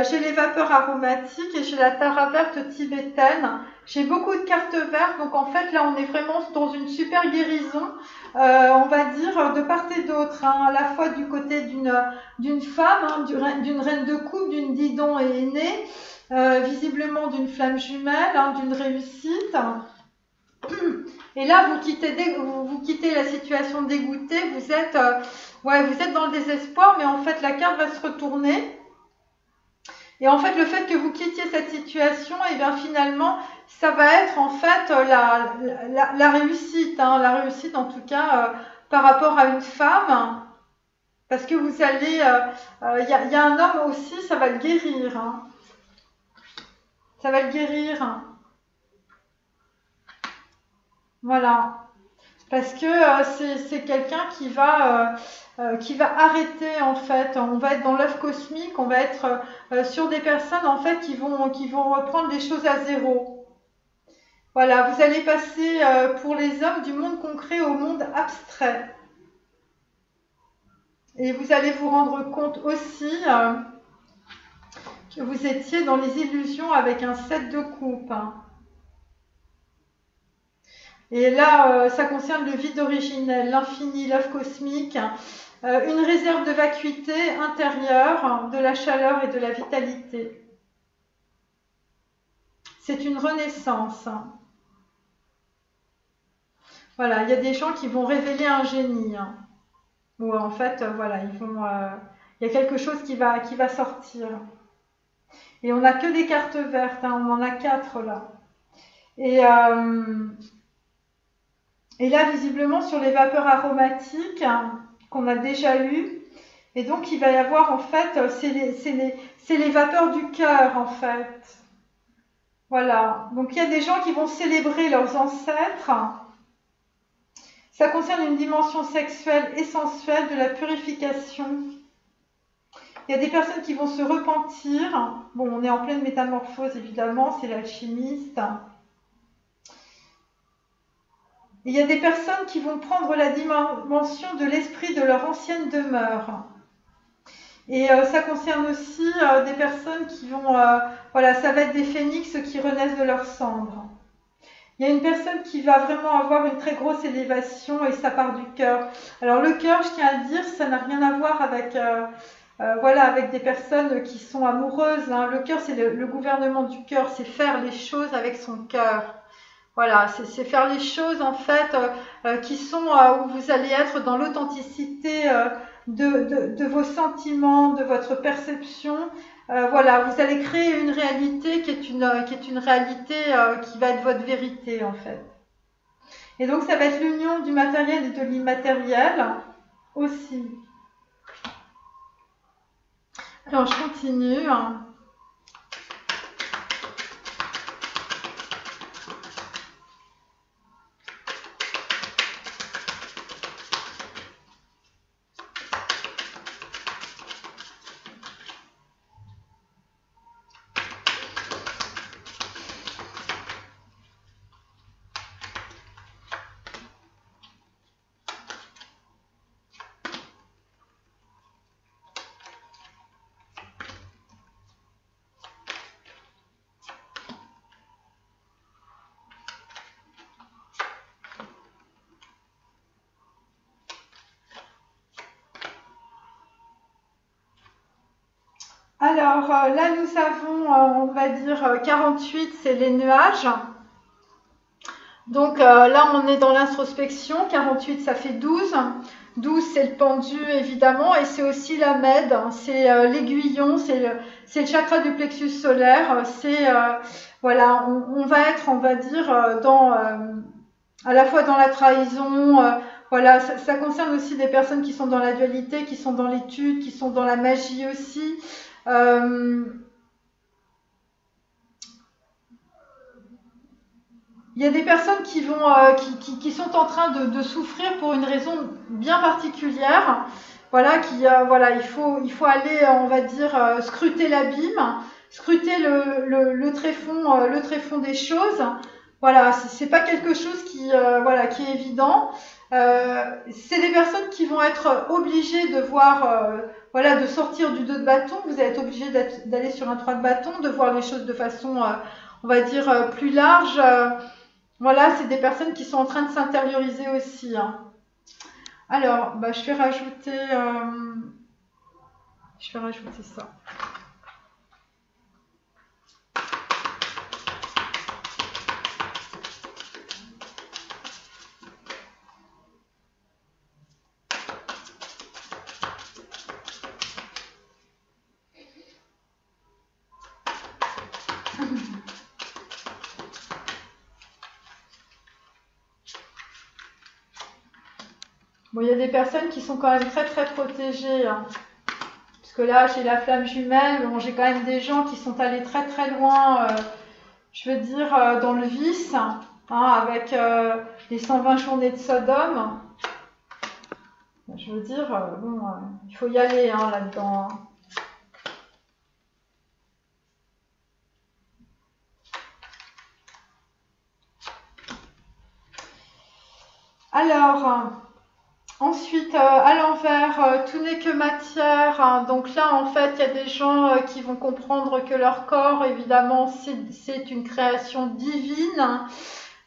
j'ai les vapeurs aromatiques et j'ai la tara verte tibétaine. J'ai beaucoup de cartes vertes, donc en fait, là, on est vraiment dans une super guérison, on va dire, de part et d'autre, à la fois du côté d'une femme, d'une reine de coupe, d'une Didon et aînée, visiblement d'une flamme jumelle, d'une réussite. Et là, vous quittez la situation dégoûtée, vous êtes dans le désespoir, mais en fait, la carte va se retourner. Et en fait, le fait que vous quittiez cette situation, et bien finalement, ça va être en fait la réussite, la réussite en tout cas par rapport à une femme, parce que vous allez, il y a un homme aussi, ça va le guérir, ça va le guérir. Voilà, parce que c'est quelqu'un qui va arrêter en fait. On va être dans l'œuf cosmique, on va être sur des personnes en fait qui vont reprendre les choses à zéro. Voilà, vous allez passer pour les hommes du monde concret au monde abstrait. Et vous allez vous rendre compte aussi que vous étiez dans les illusions avec un 7 de coupe. Et là, ça concerne le vide originel, l'infini, l'œuf cosmique, une réserve de vacuité intérieure, de la chaleur et de la vitalité. C'est une renaissance. Voilà, il y a des gens qui vont révéler un génie. Ou en fait, il y a quelque chose qui va sortir. Et on n'a que des cartes vertes, on en a 4 là. Et là, visiblement, sur les vapeurs aromatiques qu'on a déjà eues, Et donc, il va y avoir, en fait, c'est les vapeurs du cœur, en fait. Voilà. Donc, il y a des gens qui vont célébrer leurs ancêtres. Ça concerne une dimension sexuelle et sensuelle de la purification. Il y a des personnes qui vont se repentir. Bon, on est en pleine métamorphose, évidemment, c'est l'alchimiste. Il y a des personnes qui vont prendre la dimension de l'esprit de leur ancienne demeure. Et ça concerne aussi des personnes qui vont... voilà, ça va être des phénix qui renaissent de leurs cendres. Il y a une personne qui va vraiment avoir une très grosse élévation et ça part du cœur. Alors le cœur, je tiens à le dire, ça n'a rien à voir avec... voilà, avec des personnes qui sont amoureuses. Hein. Le cœur, c'est le gouvernement du cœur, c'est faire les choses avec son cœur. Voilà, c'est faire les choses en fait qui sont où vous allez être dans l'authenticité de vos sentiments, de votre perception. Voilà, vous allez créer une réalité qui est une réalité qui va être votre vérité en fait. Et donc ça va être l'union du matériel et de l'immatériel aussi. Alors je continue. Alors là, nous avons, on va dire, 48, c'est les nuages. Donc là, on est dans l'introspection. 48, ça fait 12. 12, c'est le pendu, évidemment. Et c'est aussi la Mède. C'est l'aiguillon. C'est le chakra du plexus solaire. C'est, voilà, on va être, on va dire, à la fois dans la trahison. Voilà, ça concerne aussi des personnes qui sont dans la dualité, qui sont dans l'étude, qui sont dans la magie aussi. Il y a des personnes qui sont en train de souffrir pour une raison bien particulière. Voilà, voilà, il faut aller, on va dire, scruter l'abîme, scruter le tréfonds des choses. Voilà, c'est pas quelque chose voilà, qui est évident. C'est des personnes qui vont être obligées de voir, voilà, de sortir du 2 de bâton. Vous allez être obligé d'aller sur un 3 de bâton, de voir les choses de façon, on va dire, plus large. Voilà, c'est des personnes qui sont en train de s'intérioriser aussi. Hein. Alors, bah, je vais rajouter ça. Bon, il y a des personnes qui sont quand même très très protégées. Hein. Parce que là, j'ai la flamme jumelle, bon, j'ai quand même des gens qui sont allés très très loin, je veux dire, dans le vice, hein, avec les 120 journées de Sodome. Je veux dire, bon, il faut y aller hein, là-dedans. Hein. Alors, ensuite, à l'envers, tout n'est que matière. Hein. Donc là, en fait, il y a des gens qui vont comprendre que leur corps, évidemment, c'est une création divine. Hein.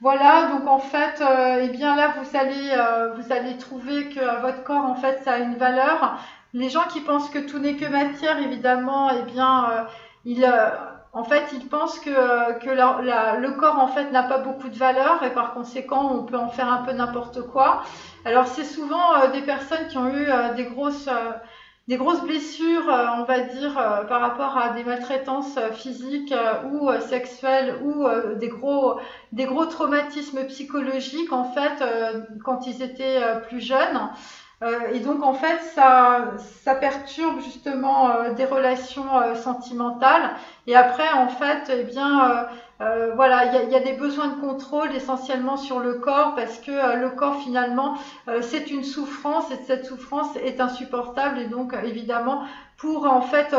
Voilà, donc en fait, eh bien là, vous allez trouver que votre corps, en fait, ça a une valeur. Les gens qui pensent que tout n'est que matière, évidemment, eh bien, en fait, ils pensent que le corps, en fait, n'a pas beaucoup de valeur et par conséquent, on peut en faire un peu n'importe quoi. Alors, c'est souvent des personnes qui ont eu des grosses blessures, on va dire, par rapport à des maltraitances physiques ou sexuelles ou des gros traumatismes psychologiques, en fait, quand ils étaient plus jeunes. Et donc en fait ça perturbe justement des relations sentimentales. Et après en fait eh bien voilà, il y a des besoins de contrôle essentiellement sur le corps parce que le corps finalement c'est une souffrance et cette souffrance est insupportable et donc évidemment pour en fait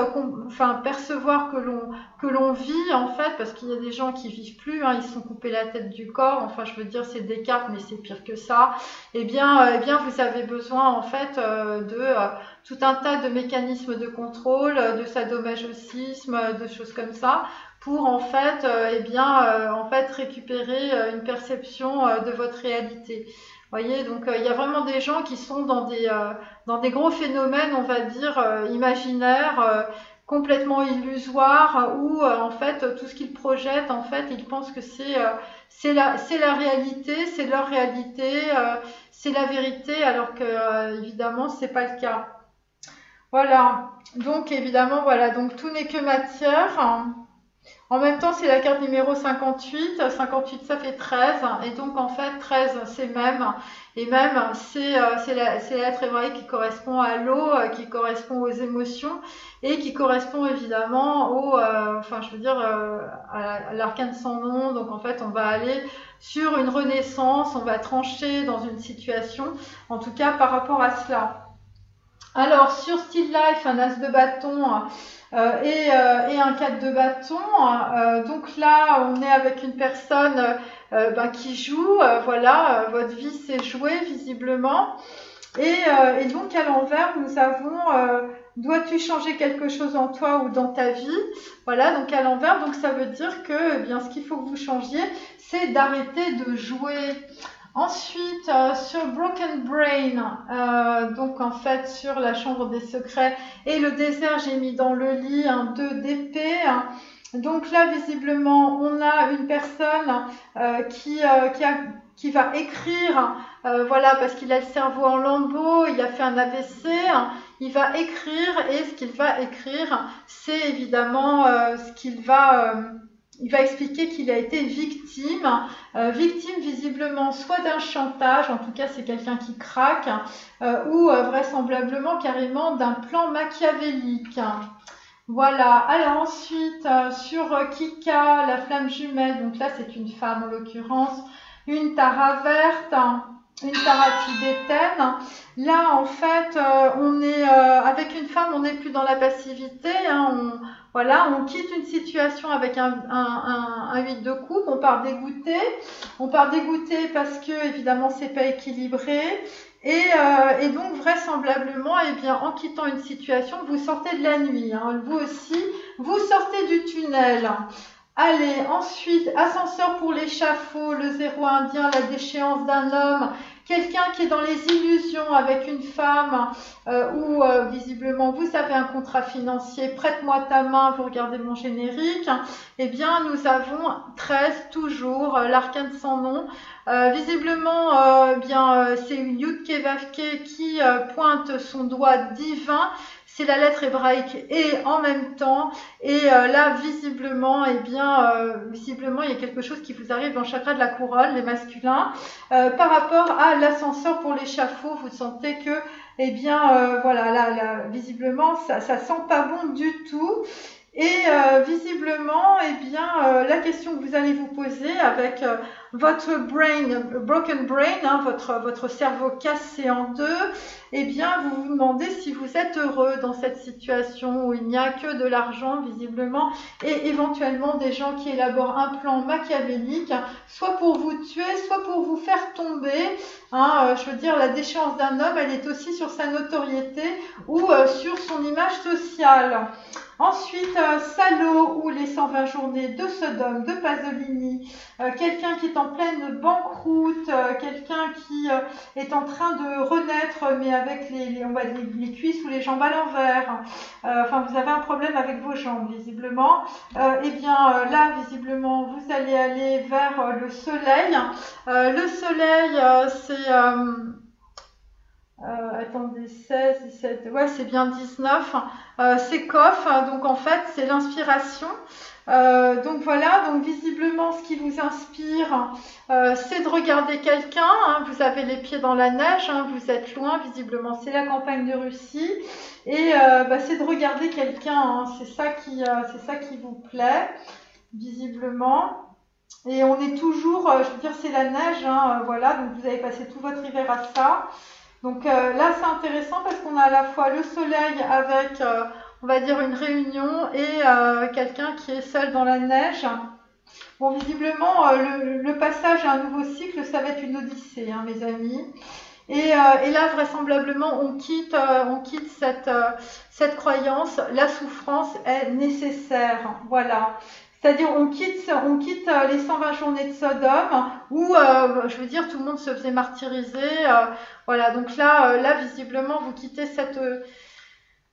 percevoir que l'on vit en fait, parce qu'il y a des gens qui vivent plus, hein, ils se sont coupés la tête du corps, enfin je veux dire c'est Descartes mais c'est pire que ça. Eh bien vous avez besoin en fait de tout un tas de mécanismes de contrôle, de sadomasochisme, de choses comme ça, pour en fait récupérer une perception de votre réalité. Voyez, donc il y a vraiment des gens qui sont dans des gros phénomènes, on va dire imaginaires, complètement illusoires, où en fait tout ce qu'ils projettent, en fait, ils pensent que c'est la réalité, c'est leur réalité, c'est la vérité, alors que évidemment c'est pas le cas. Voilà. Donc évidemment voilà, donc tout n'est que matière. En même temps, c'est la carte numéro 58. 58, ça fait 13. Et donc, en fait, 13, c'est même. Et même, c'est la lettre hébraïque qui correspond à l'eau, qui correspond aux émotions et qui correspond évidemment à l'arcane sans nom. Donc, en fait, on va aller sur une renaissance, on va trancher dans une situation, en tout cas par rapport à cela. Alors, sur Still Life, un as de bâton et un 4 de bâton. Donc là, on est avec une personne qui joue. Voilà, votre vie s'est jouée visiblement. Et donc, à l'envers, nous avons dois-tu changer quelque chose en toi ou dans ta vie? Voilà, donc à l'envers, donc ça veut dire que ce qu'il faut que vous changiez, c'est d'arrêter de jouer. Ensuite, sur Broken Brain, donc en fait sur la chambre des secrets et le désert, j'ai mis dans le lit un 2 d'épée. Donc là, visiblement, on a une personne qui va écrire, voilà, parce qu'il a le cerveau en lambeaux, il a fait un AVC, il va écrire et ce qu'il va écrire, c'est évidemment il va expliquer qu'il a été victime visiblement soit d'un chantage, en tout cas c'est quelqu'un qui craque, ou vraisemblablement carrément d'un plan machiavélique. Voilà, alors ensuite sur Kika, la flamme jumelle, donc là c'est une femme en l'occurrence, une Tara verte, une Tara tibétaine. Là en fait on est avec une femme, on n'est plus dans la passivité, on quitte une situation avec un 8 de coupe, on part dégoûté parce que évidemment c'est pas équilibré et donc vraisemblablement en quittant une situation vous sortez de la nuit, vous aussi vous sortez du tunnel. Allez, ensuite, ascenseur pour l'échafaud, le 0 indien, la déchéance d'un homme, quelqu'un qui est dans les illusions avec une femme ou visiblement vous avez un contrat financier, prête-moi ta main, vous regardez mon générique, eh bien nous avons 13 toujours, l'arcane sans nom. Visiblement, c'est une Yudke Vavke qui pointe son doigt divin. C'est la lettre hébraïque et en même temps. Et là, visiblement, visiblement, il y a quelque chose qui vous arrive dans le chakra de la couronne, les masculins. Par rapport à l'ascenseur pour l'échafaud, vous sentez que, visiblement, ça sent pas bon du tout. Et visiblement, la question que vous allez vous poser avec votre broken brain, votre cerveau cassé en deux, vous vous demandez si vous êtes heureux dans cette situation où il n'y a que de l'argent visiblement et éventuellement des gens qui élaborent un plan machiavélique, soit pour vous tuer, soit pour vous faire tomber. Je veux dire, la déchéance d'un homme, elle est aussi sur sa notoriété ou sur son image sociale. Ensuite, Salaud ou les 120 journées de Sodome, de Pasolini, quelqu'un qui est en pleine banqueroute, quelqu'un qui est en train de renaître, mais avec les cuisses ou les jambes à l'envers. Vous avez un problème avec vos jambes, visiblement. Là, visiblement, vous allez aller vers le soleil. Le soleil, c'est... Attendez, 16, 17, ouais, c'est bien 19. C'est Koff, donc en fait, c'est l'inspiration. Donc voilà, donc visiblement, ce qui vous inspire, c'est de regarder quelqu'un. Hein, vous avez les pieds dans la neige, hein, vous êtes loin, visiblement, c'est la campagne de Russie. Et c'est de regarder quelqu'un, hein, c'est ça qui vous plaît, visiblement. Et on est toujours, je veux dire, c'est la neige, hein, voilà, donc vous avez passé tout votre hiver à ça. Donc là, c'est intéressant parce qu'on a à la fois le soleil avec, on va dire, une réunion et quelqu'un qui est seul dans la neige. Bon, visiblement, le passage à un nouveau cycle, ça va être une odyssée, hein, mes amis. Et là, vraisemblablement, on quitte cette croyance. La souffrance est nécessaire. Voilà. C'est-à-dire, on quitte les 120 journées de Sodome où, je veux dire, tout le monde se faisait martyriser. Voilà. Donc là, visiblement, vous quittez cette...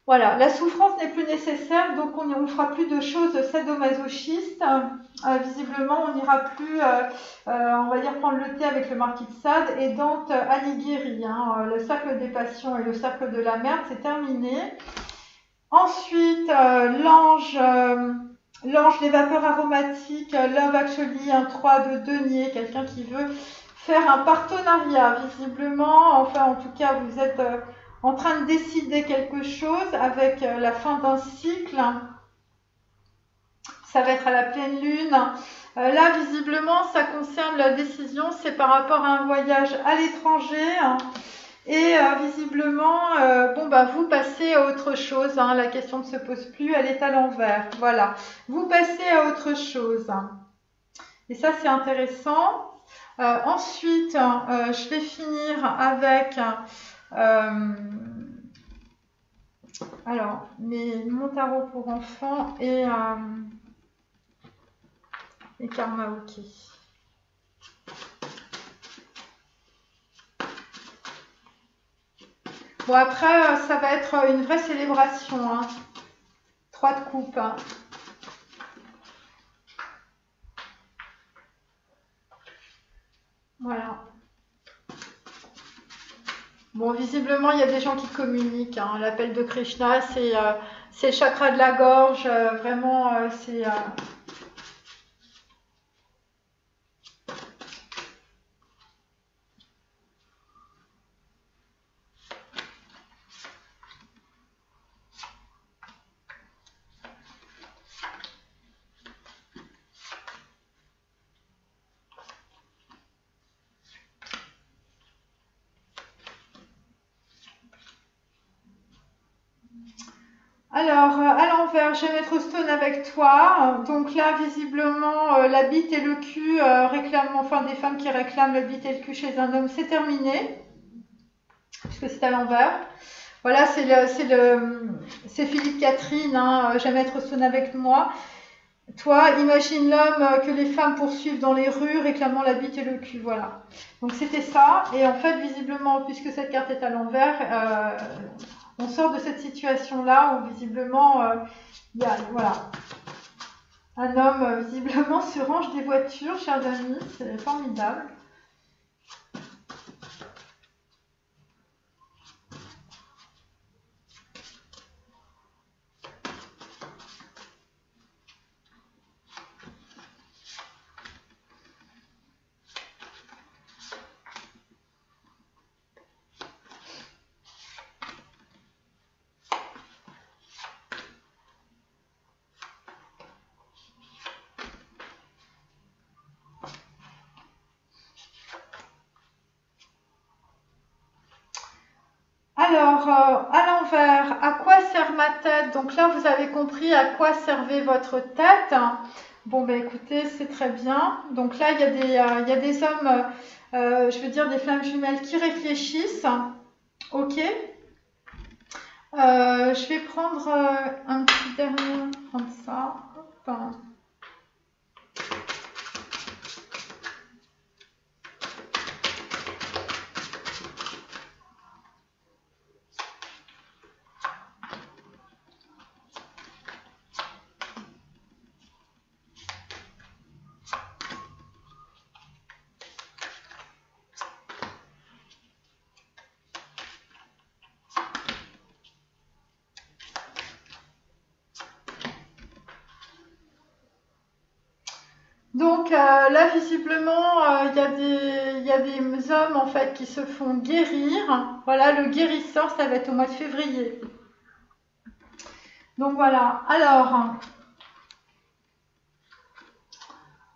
voilà. La souffrance n'est plus nécessaire, donc on ne fera plus de choses sadomasochistes. Visiblement, on n'ira plus, on va dire, prendre le thé avec le marquis de Sade et Dante Alighieri. Hein, le cercle des passions et le cercle de la merde, c'est terminé. Ensuite, l'ange des vapeurs aromatiques, Love Actually, un 3 de denier, quelqu'un qui veut faire un partenariat, visiblement. Enfin, en tout cas, vous êtes en train de décider quelque chose avec la fin d'un cycle. Ça va être à la pleine lune. Là, visiblement, ça concerne la décision, c'est par rapport à un voyage à l'étranger. Et visiblement, vous passez à autre chose. Hein, la question ne se pose plus, elle est à l'envers. Voilà, vous passez à autre chose. Et ça, c'est intéressant. Ensuite, je vais finir avec mon tarot pour enfants et Karma OK. Bon, après, ça va être une vraie célébration. Hein. 3 de coupe. Hein. Voilà. Bon, visiblement, il y a des gens qui communiquent. Hein. L'appel de Krishna, c'est le chakra de la gorge. Vraiment, c'est... Alors, à l'envers, je vais mettre Stone avec toi. Donc là, visiblement, la bite et le cul réclament, enfin des femmes qui réclament la bite et le cul chez un homme, c'est terminé. Puisque c'est à l'envers. Voilà, c'est Philippe Catherine, hein, je vais mettre Stone avec moi. Toi, imagine l'homme que les femmes poursuivent dans les rues réclamant la bite et le cul, voilà. Donc c'était ça, et en fait, visiblement, puisque cette carte est à l'envers, on sort de cette situation-là où visiblement, il y a, voilà, un homme visiblement se range des voitures, chers amis, c'est formidable. Alors, à l'envers, à quoi sert ma tête? Donc là, vous avez compris à quoi servait votre tête. Bon, ben écoutez, c'est très bien. Donc là, il y a des hommes, je veux dire des flammes jumelles qui réfléchissent. Ok. Je vais prendre un petit dernier, comme ça. Hop. Donc là, visiblement, il y a des hommes en fait qui se font guérir. Voilà, le guérisseur, ça va être au mois de février. Donc voilà. Alors,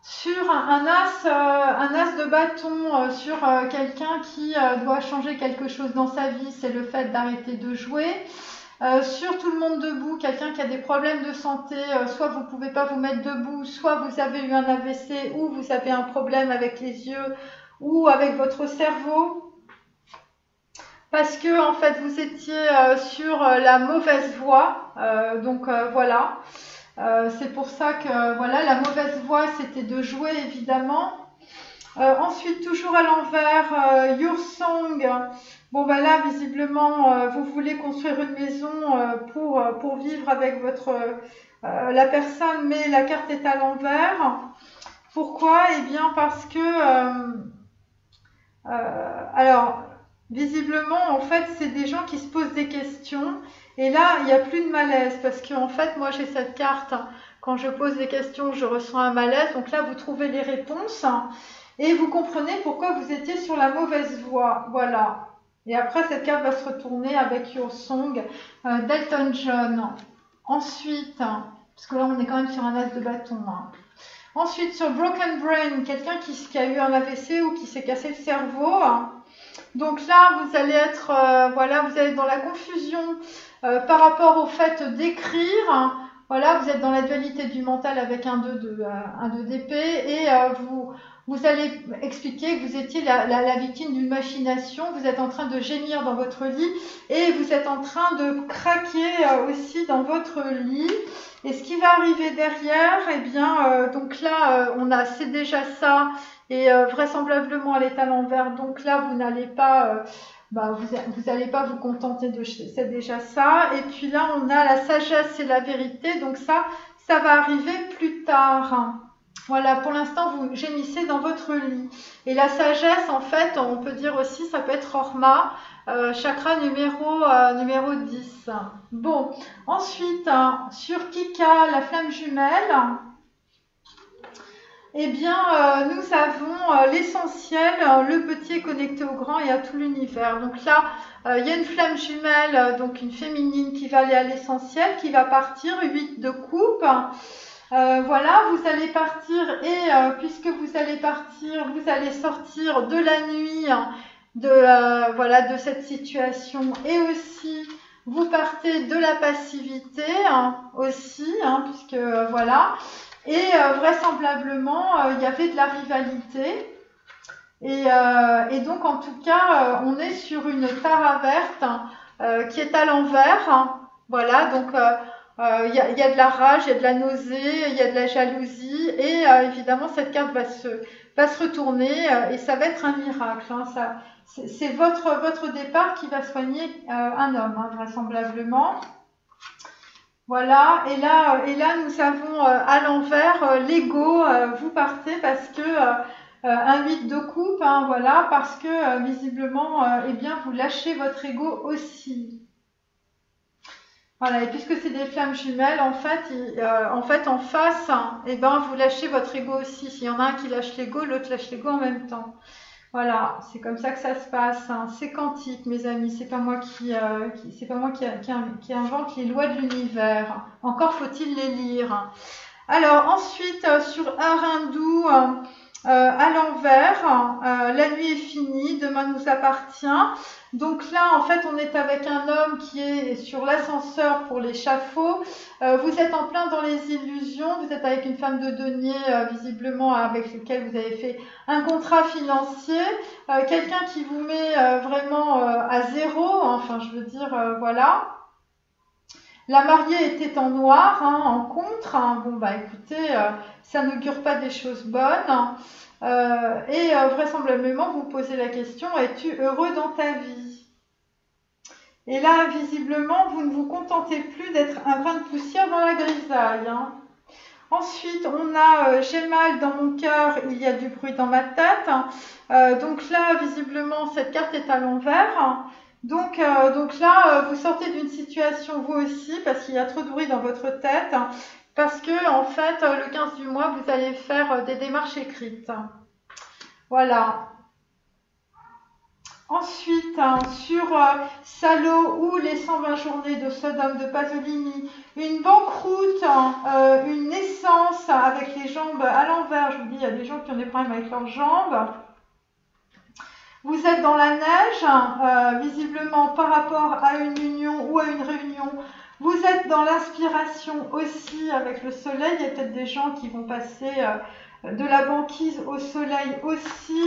sur un as de bâton, sur quelqu'un qui doit changer quelque chose dans sa vie, c'est le fait d'arrêter de jouer. Sur tout le monde debout, quelqu'un qui a des problèmes de santé, soit vous ne pouvez pas vous mettre debout, soit vous avez eu un AVC, ou vous avez un problème avec les yeux ou avec votre cerveau, parce que en fait vous étiez sur la mauvaise voie. Voilà, c'est pour ça que voilà, la mauvaise voie c'était de jouer évidemment. Ensuite, toujours à l'envers, Your Song. Bon, ben là, visiblement, vous voulez construire une maison pour vivre avec la personne, mais la carte est à l'envers. Pourquoi? Eh bien, parce que, alors, visiblement, en fait, c'est des gens qui se posent des questions. Et là, il n'y a plus de malaise, parce que, en fait, moi, j'ai cette carte. Quand je pose des questions, je ressens un malaise. Donc là, vous trouvez les réponses. Et vous comprenez pourquoi vous étiez sur la mauvaise voie. Voilà. Et après, cette carte va se retourner avec Your Song d'Elton John. Ensuite, parce que là, on est quand même sur un as de bâton. Ensuite, sur Broken Brain, quelqu'un qui a eu un AVC ou qui s'est cassé le cerveau. Donc là, vous allez être, voilà, vous allez être dans la confusion par rapport au fait d'écrire. Voilà, vous êtes dans la dualité du mental avec un 2 d'épée et vous allez expliquer que vous étiez la victime d'une machination, vous êtes en train de gémir dans votre lit et vous êtes en train de craquer aussi dans votre lit. Et ce qui va arriver derrière, eh bien, donc là, c'est déjà ça et vraisemblablement elle est à l'envers. Donc là, vous n'allez pas... vous n'allez pas vous contenter de c'est déjà ça. Et puis là, on a la sagesse et la vérité. Donc ça va arriver plus tard. Voilà, pour l'instant, vous gémissez dans votre lit. Et la sagesse, en fait, on peut dire aussi, ça peut être Orma, chakra numéro 10. Bon, ensuite, sur Kika, la flamme jumelle, eh bien, nous avons l'essentiel, le petit est connecté au grand et à tout l'univers. Donc là, il y a une flamme jumelle, donc une féminine qui va aller à l'essentiel, qui va partir, 8 de coupe. Voilà, vous allez partir et puisque vous allez partir, vous allez sortir de la nuit de cette situation et aussi vous partez de la passivité aussi, puisque voilà. Et vraisemblablement, il y avait de la rivalité. Et donc, en tout cas, on est sur une tara verte qui est à l'envers. Voilà, donc il y a de la rage, il y a de la nausée, il y a de la jalousie. Et évidemment, cette carte va se retourner et ça va être un miracle. C'est votre départ qui va soigner un homme, vraisemblablement. Voilà, et là nous avons à l'envers l'ego, vous partez parce que un 8 de coupe, voilà, parce que visiblement, eh bien, vous lâchez votre ego aussi. Voilà, et puisque c'est des flammes jumelles, en fait, en face, eh ben, vous lâchez votre ego aussi. S'il y en a un qui lâche l'ego, l'autre lâche l'ego en même temps. Voilà, c'est comme ça que ça se passe. C'est quantique, mes amis. C'est pas moi qui invente les lois de l'univers. Encore faut-il les lire. Alors ensuite, sur Arindu, à l'envers, la nuit est finie, demain nous appartient. Donc là, en fait, on est avec un homme qui est sur l'ascenseur pour l'échafaud. Vous êtes en plein dans les illusions. Vous êtes avec une femme de denier, visiblement, avec laquelle vous avez fait un contrat financier. Quelqu'un qui vous met vraiment à zéro. Enfin, je veux dire, voilà. La mariée était en noir, en contre. Bon, bah écoutez, ça n'augure pas des choses bonnes. Et vraisemblablement, vous posez la question, es-tu heureux dans ta vie? Et là, visiblement, vous ne vous contentez plus d'être un grain de poussière dans la grisaille. Ensuite, on a j'ai mal dans mon cœur, il y a du bruit dans ma tête. Donc là, visiblement, cette carte est à l'envers. Donc là, vous sortez d'une situation, vous aussi, parce qu'il y a trop de bruit dans votre tête. parce que en fait, le 15 du mois, vous allez faire des démarches écrites. Voilà. Ensuite, sur Salo ou les 120 journées de Sodome de Pasolini, une banqueroute, une naissance avec les jambes à l'envers. Je vous dis, il y a des gens qui ont des problèmes avec leurs jambes. Vous êtes dans la neige, visiblement par rapport à une union ou à une réunion. Vous êtes dans l'inspiration aussi avec le soleil. Il y a peut-être des gens qui vont passer de la banquise au soleil aussi.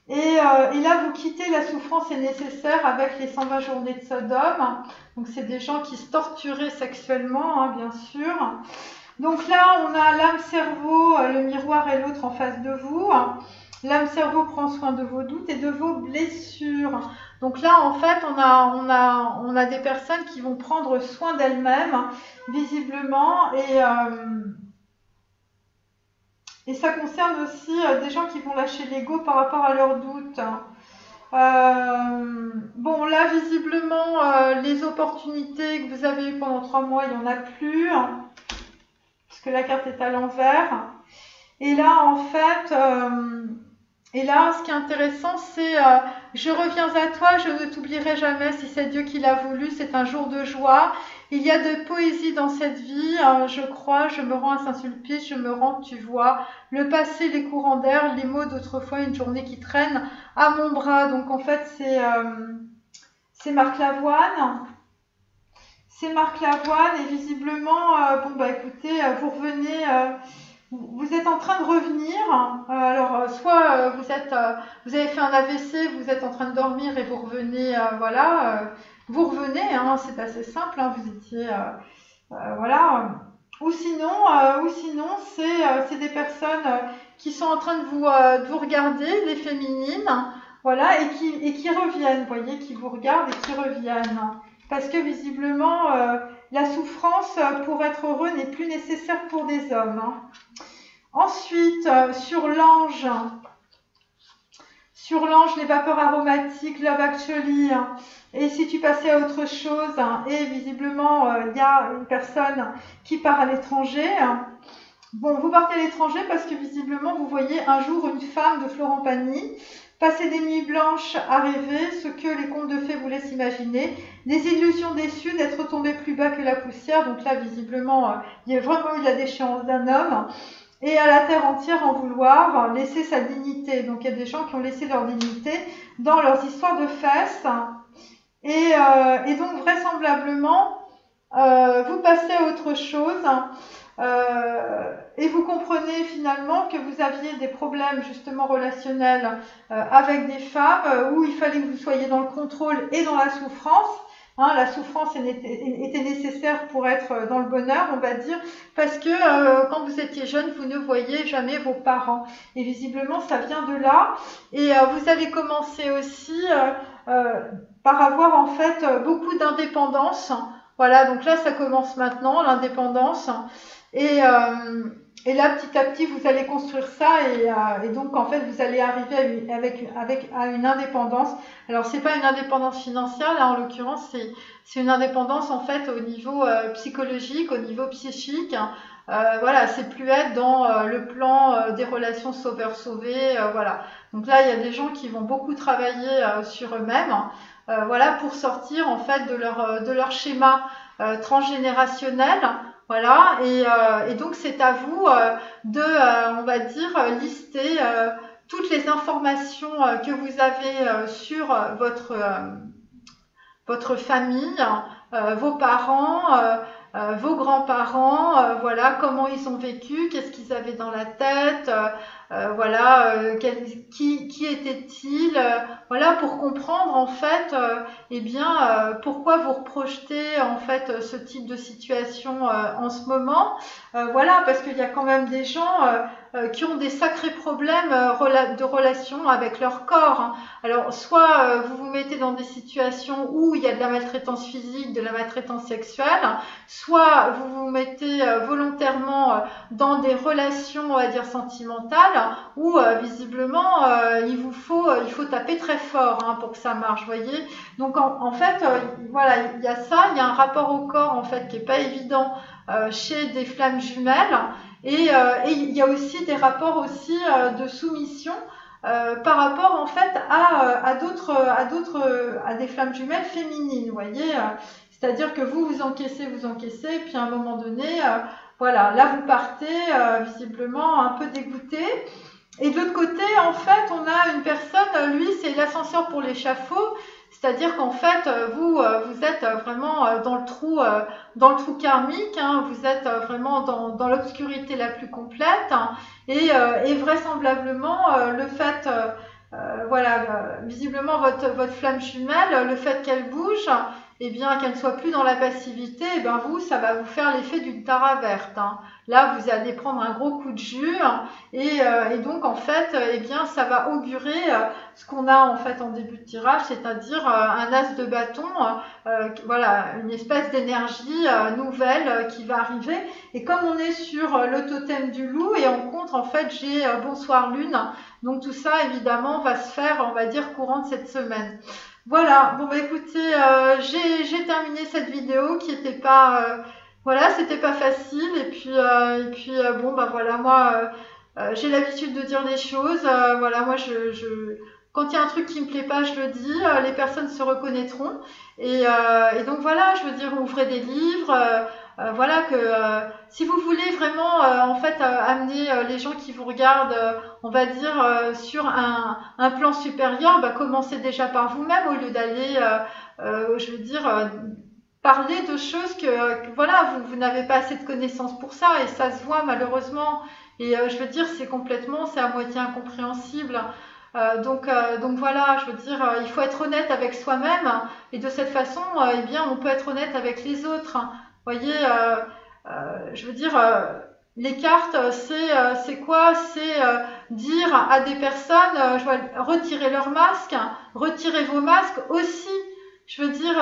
Et là, vous quittez la souffrance est nécessaire avec les 120 journées de Sodome. Donc, c'est des gens qui se torturaient sexuellement, hein, bien sûr. Donc là, on a l'âme-cerveau, le miroir et l'autre en face de vous. L'âme-cerveau prend soin de vos doutes et de vos blessures. Donc là, en fait, on a des personnes qui vont prendre soin d'elles-mêmes, visiblement, et ça concerne aussi des gens qui vont lâcher l'ego par rapport à leurs doutes. Bon, là, visiblement, les opportunités que vous avez eues pendant 3 mois, il n'y en a plus, puisque la carte est à l'envers. Et là, en fait, ce qui est intéressant, c'est je reviens à toi, je ne t'oublierai jamais, si c'est Dieu qui l'a voulu, c'est un jour de joie. Il y a de poésie dans cette vie, je crois, je me rends à Saint-Sulpice, je me rends, tu vois, le passé, les courants d'air, les mots d'autrefois, une journée qui traîne à mon bras. Donc en fait, c'est Marc Lavoine. C'est Marc Lavoine et visiblement, bon bah écoutez, vous revenez, vous êtes en train de revenir. Alors soit vous avez fait un AVC, vous êtes en train de dormir et vous revenez, voilà. Vous revenez, hein, c'est assez simple, hein, vous étiez, voilà. Ou sinon, c'est des personnes qui sont en train de vous regarder, les féminines, voilà, et qui reviennent, vous voyez, qui vous regardent et qui reviennent. Parce que visiblement, la souffrance pour être heureux n'est plus nécessaire pour des hommes. Hein. Ensuite, sur l'ange, les vapeurs aromatiques, Love Actually, et si tu passais à autre chose, et visiblement, il y a une personne qui part à l'étranger. Bon, vous partez à l'étranger parce que visiblement, vous voyez un jour une femme de Florent Pagny passer des nuits blanches à rêver, ce que les contes de fées vous laissent imaginer, des illusions déçues d'être tombé plus bas que la poussière. Donc là, visiblement, il y a vraiment eu la déchéance d'un homme. Et à la terre entière en vouloir laisser sa dignité. Donc il y a des gens qui ont laissé leur dignité dans leurs histoires de fesses. Et donc vraisemblablement, vous passez à autre chose. Et vous comprenez finalement que vous aviez des problèmes justement relationnels avec des femmes où il fallait que vous soyez dans le contrôle et dans la souffrance. Hein, la souffrance était nécessaire pour être dans le bonheur, on va dire, parce que quand vous étiez jeune, vous ne voyiez jamais vos parents. Et visiblement, ça vient de là. Et vous avez commencé aussi par avoir en fait beaucoup d'indépendance. Voilà, donc là, ça commence maintenant, l'indépendance. Et là, petit à petit, vous allez construire ça et donc, en fait, vous allez arriver à une indépendance. Alors, c'est pas une indépendance financière, là, en l'occurrence, c'est une indépendance, en fait, au niveau psychologique, au niveau psychique. Voilà, c'est plus être dans le plan des relations sauveur-sauvé, voilà. Donc là, il y a des gens qui vont beaucoup travailler sur eux-mêmes, voilà, pour sortir, en fait, de leur schéma transgénérationnel. Voilà, et donc c'est à vous on va dire, lister toutes les informations que vous avez sur votre famille, vos parents, vos grands-parents, voilà, comment ils ont vécu, qu'est-ce qu'ils avaient dans la tête, voilà, qui était-il, voilà, pour comprendre en fait, eh bien, pourquoi vous reprojetez en fait ce type de situation en ce moment, voilà, parce qu'il y a quand même des gens qui ont des sacrés problèmes de relation avec leur corps. Hein. Alors, soit vous vous mettez dans des situations où il y a de la maltraitance physique, de la maltraitance sexuelle, soit vous vous mettez volontairement dans des relations, on va dire, sentimentales, où visiblement il faut taper très fort hein, pour que ça marche, voyez. Donc en fait, voilà, il y a ça, il y a un rapport au corps en fait qui est pas évident chez des flammes jumelles, et il y a aussi des rapports aussi de soumission par rapport en fait à des flammes jumelles féminines, vous voyez. C'est-à-dire que vous encaissez, puis à un moment donné, voilà, là vous partez visiblement un peu dégoûté. Et de l'autre côté, en fait, on a une personne, lui, c'est l'ascenseur pour l'échafaud. C'est-à-dire qu'en fait, vous êtes vraiment dans le trou karmique, hein, vous êtes vraiment dans l'obscurité la plus complète, hein, et vraisemblablement le fait, voilà, visiblement votre flamme jumelle, le fait qu'elle bouge, et bien qu'elle ne soit plus dans la passivité, et bien vous, ça va vous faire l'effet d'une tara verte. Hein. Là, vous allez prendre un gros coup de jus, et donc en fait, eh bien, ça va augurer ce qu'on a en fait en début de tirage, c'est-à-dire un as de bâton, voilà, une espèce d'énergie nouvelle qui va arriver. Et comme on est sur le totem du loup, et en contre, en fait, j'ai bonsoir lune, donc tout ça, évidemment, va se faire, on va dire, courant de cette semaine. Voilà, bon bah écoutez, j'ai terminé cette vidéo qui était pas, voilà, c'était pas facile, et puis bon bah voilà, moi j'ai l'habitude de dire les choses, voilà, moi quand il y a un truc qui me plaît pas, je le dis, les personnes se reconnaîtront, et donc voilà, je veux dire, ouvrez des livres, voilà, que si vous voulez vraiment en fait amener les gens qui vous regardent, on va dire sur un plan supérieur, bah, commencez déjà par vous-même au lieu d'aller, je veux dire, parler de choses que voilà, vous n'avez pas assez de connaissances pour ça, et ça se voit malheureusement, et je veux dire, c'est à moitié incompréhensible. Donc voilà, je veux dire, il faut être honnête avec soi-même, et de cette façon, eh bien, on peut être honnête avec les autres. Vous voyez, je veux dire, les cartes, c'est quoi? C'est dire à des personnes, retirez leur masque, retirez vos masques aussi. Je veux dire,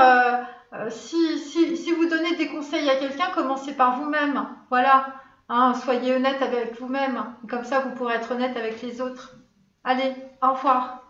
si vous donnez des conseils à quelqu'un, commencez par vous-même. Voilà, hein, soyez honnête avec vous-même. Comme ça, vous pourrez être honnête avec les autres. Allez, au revoir.